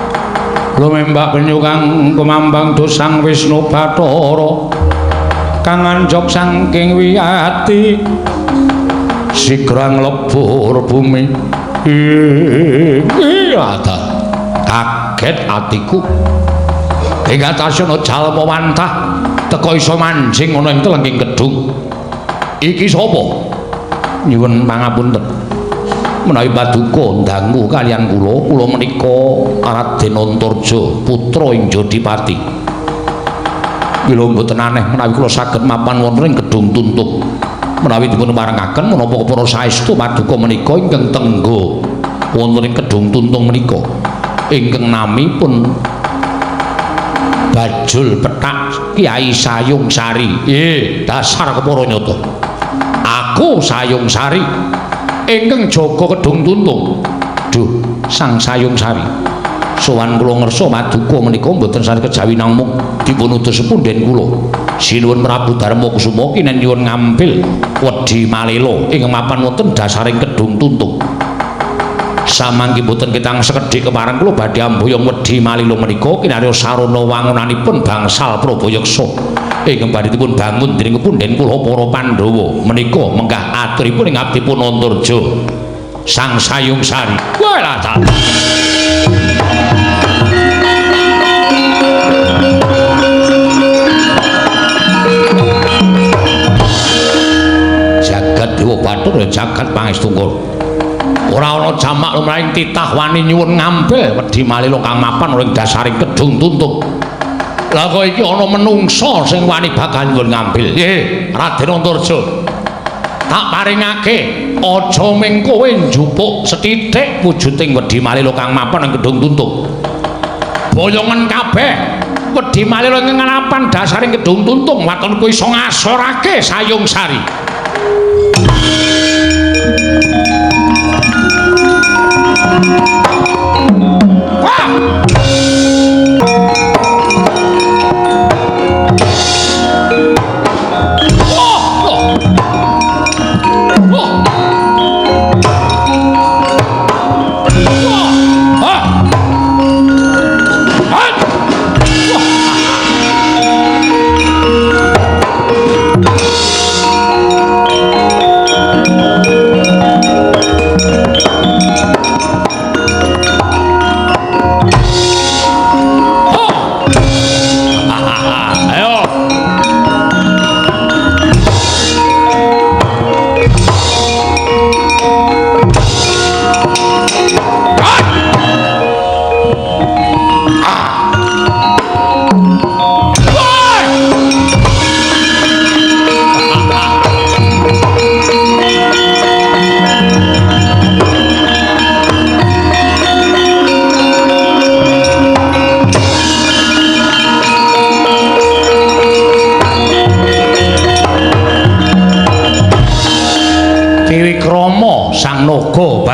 lumembak penyu kang kumambang dosang Wisnu Bathara kang anjok saking wiyati sigrang lebur bumi iya kaget atiku ing atasana jalma wantah teka iso manjing ana ing telenging gedung iki sapa nyuwun pangapunten menawi paduka ndangu kaliyan kula menika Raden Antarja putra ing Jodipati kula mboten aneh menawi kula saged mapan wonten ing gedung tuntuk menawi dipun parengaken menapa para saestu paduka menika ingkang tenggo wonten ing gedung tuntung menika ingkang namipun Bajul Petak Kyai Sayung Sari dasar kepara nyata aku Sayung Sari ingkang jaga gedung tuntung duh Sang Sayung Sari sowan kula ngersa paduka menika mboten sami kejawi namung dipun utus punden kula sinuwun Prabu Darma Kusuma kinen nyuwun ngambil wedi malela ing mapan wonten dasaring gedung tuntung samangke boten ketang sekedhik kepareng kula badhe amboyong wedi malela menika kinarya sarana wangunanipun bangsal Prabayaksa ingkang badhe dipun bangun dening punden kula para Pandhawa menika menggah aturipun ing abdipun Antarja Sang Sayung Sari walah ta jagat Dewa Bathara jagat Pangestunggal ora ana jamak lumrahing titah wani nyuwun ngambil wedi malela kang mapan ing dasaring gedung tuntung lha kok iki ana menungsa sing wani bakal nyuwun ngambil nggih Raden Antarja tak paringake aja ming kowe njupuk sethithik wujuding wedi malela kang mapan ing gedung tuntung boyongan kabeh wedi malela ing nganapan dasaring gedung tuntung wakon kowe iso ngasorake Sayung Sari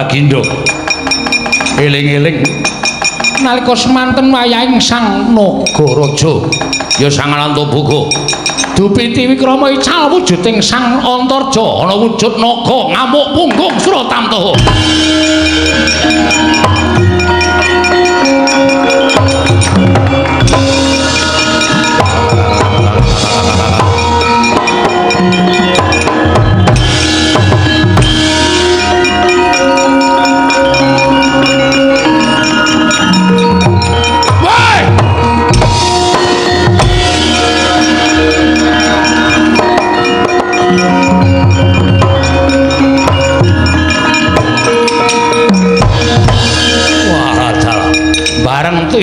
Bagindo eling-eling nalika semanten wayahing Sang Nagaraja ya Sang Anantaboga Dupiti Wikrama ical wujuding Sang Antarja ana wujud naga ngamuk punggung Suratamtaha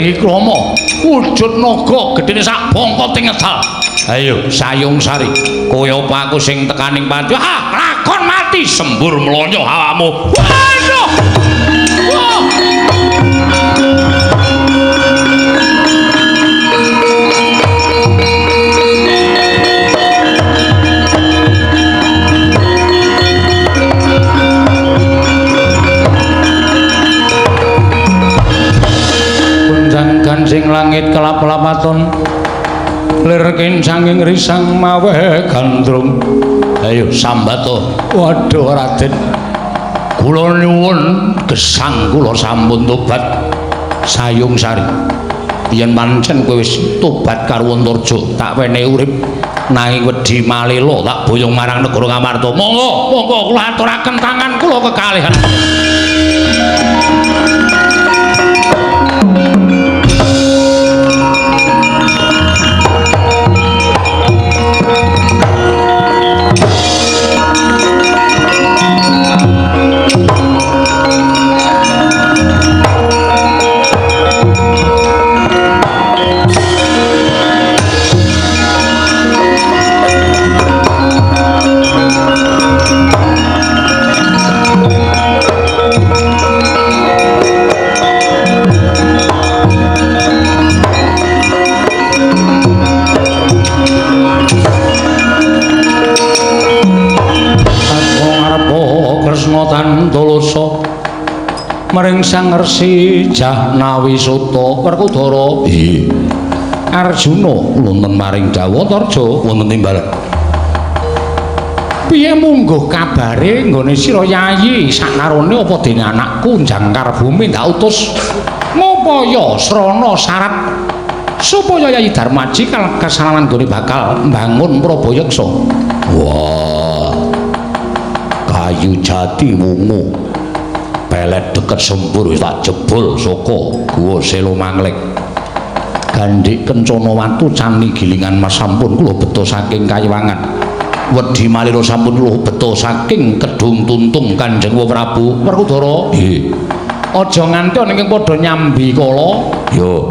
Wikrama wujud naga gedene sak bongkoting ngedal ayo Sayung Sari kowe apa aku sing tekaning pati lakon mati sembur mlonyo awakmu waduh sing langit kelap-kelapaton lir kincanging risang mawe gandrung ayo sambata waduh Raden kula nyuwun gesang kula sampun tobat Sayung Sari. Yen pancen kowe wis tobat karo Antarja, tak wenehi urip nanging wedi malela tak boyong marang negara Ngamarta. Monggo kula aturaken tangan kula kekalih. Maring Sang Resi Jahnawisata Werkudara. Arjuna wonten maring dawuh Antarja wonten timbal. Piye mungguh kabare nggone sira Yayi sakarone apa dene anakku Jangkar Bumi ndak utus ngupaya srana syarat supaya Yayi Darmaji kasanan nggone bakal mbangun Prabayaksa. Wah. Kayu jati wungu. Pelet deket sempur wis tak jebol saka guwa Selo Manglek. Gandhik kencana watu cani gilingan mas sampun kula beto saking Kayiwangan. Wedi malira sampun kula beto saking Kedung Tuntung Kanjeng Prabu Werkudara. Nggih. Aja nganti ana ing padha nyambi kala. Yo.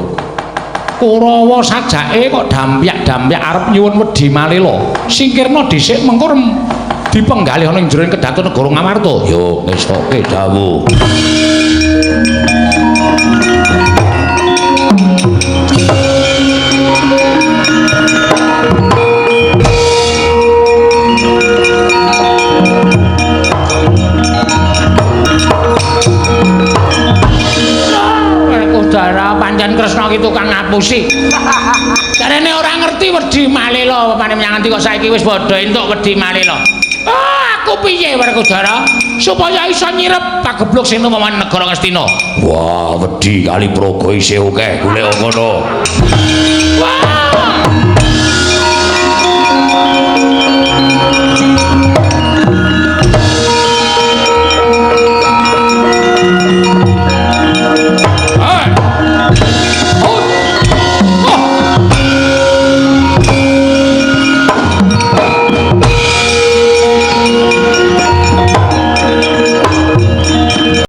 Kurawa sajake kok dampyak-dampyak arep nyuwun wedi malila. Singkirna dhisik mengko dipenggalih ana ing jero Kedaton Negara Ngamarta. Yo ngestoke dawuh. Udara pancen Kresna ki tukang ngapusi. Karene ora ngerti wedi malila paning nganti kok saiki wis padha entuk wedi malila. Aku piye Werkudara supaya iso nyirep pagebluk sing tumawan negara Ngastina. Wah, wedi kali praga isih akeh golek ngono. Wah,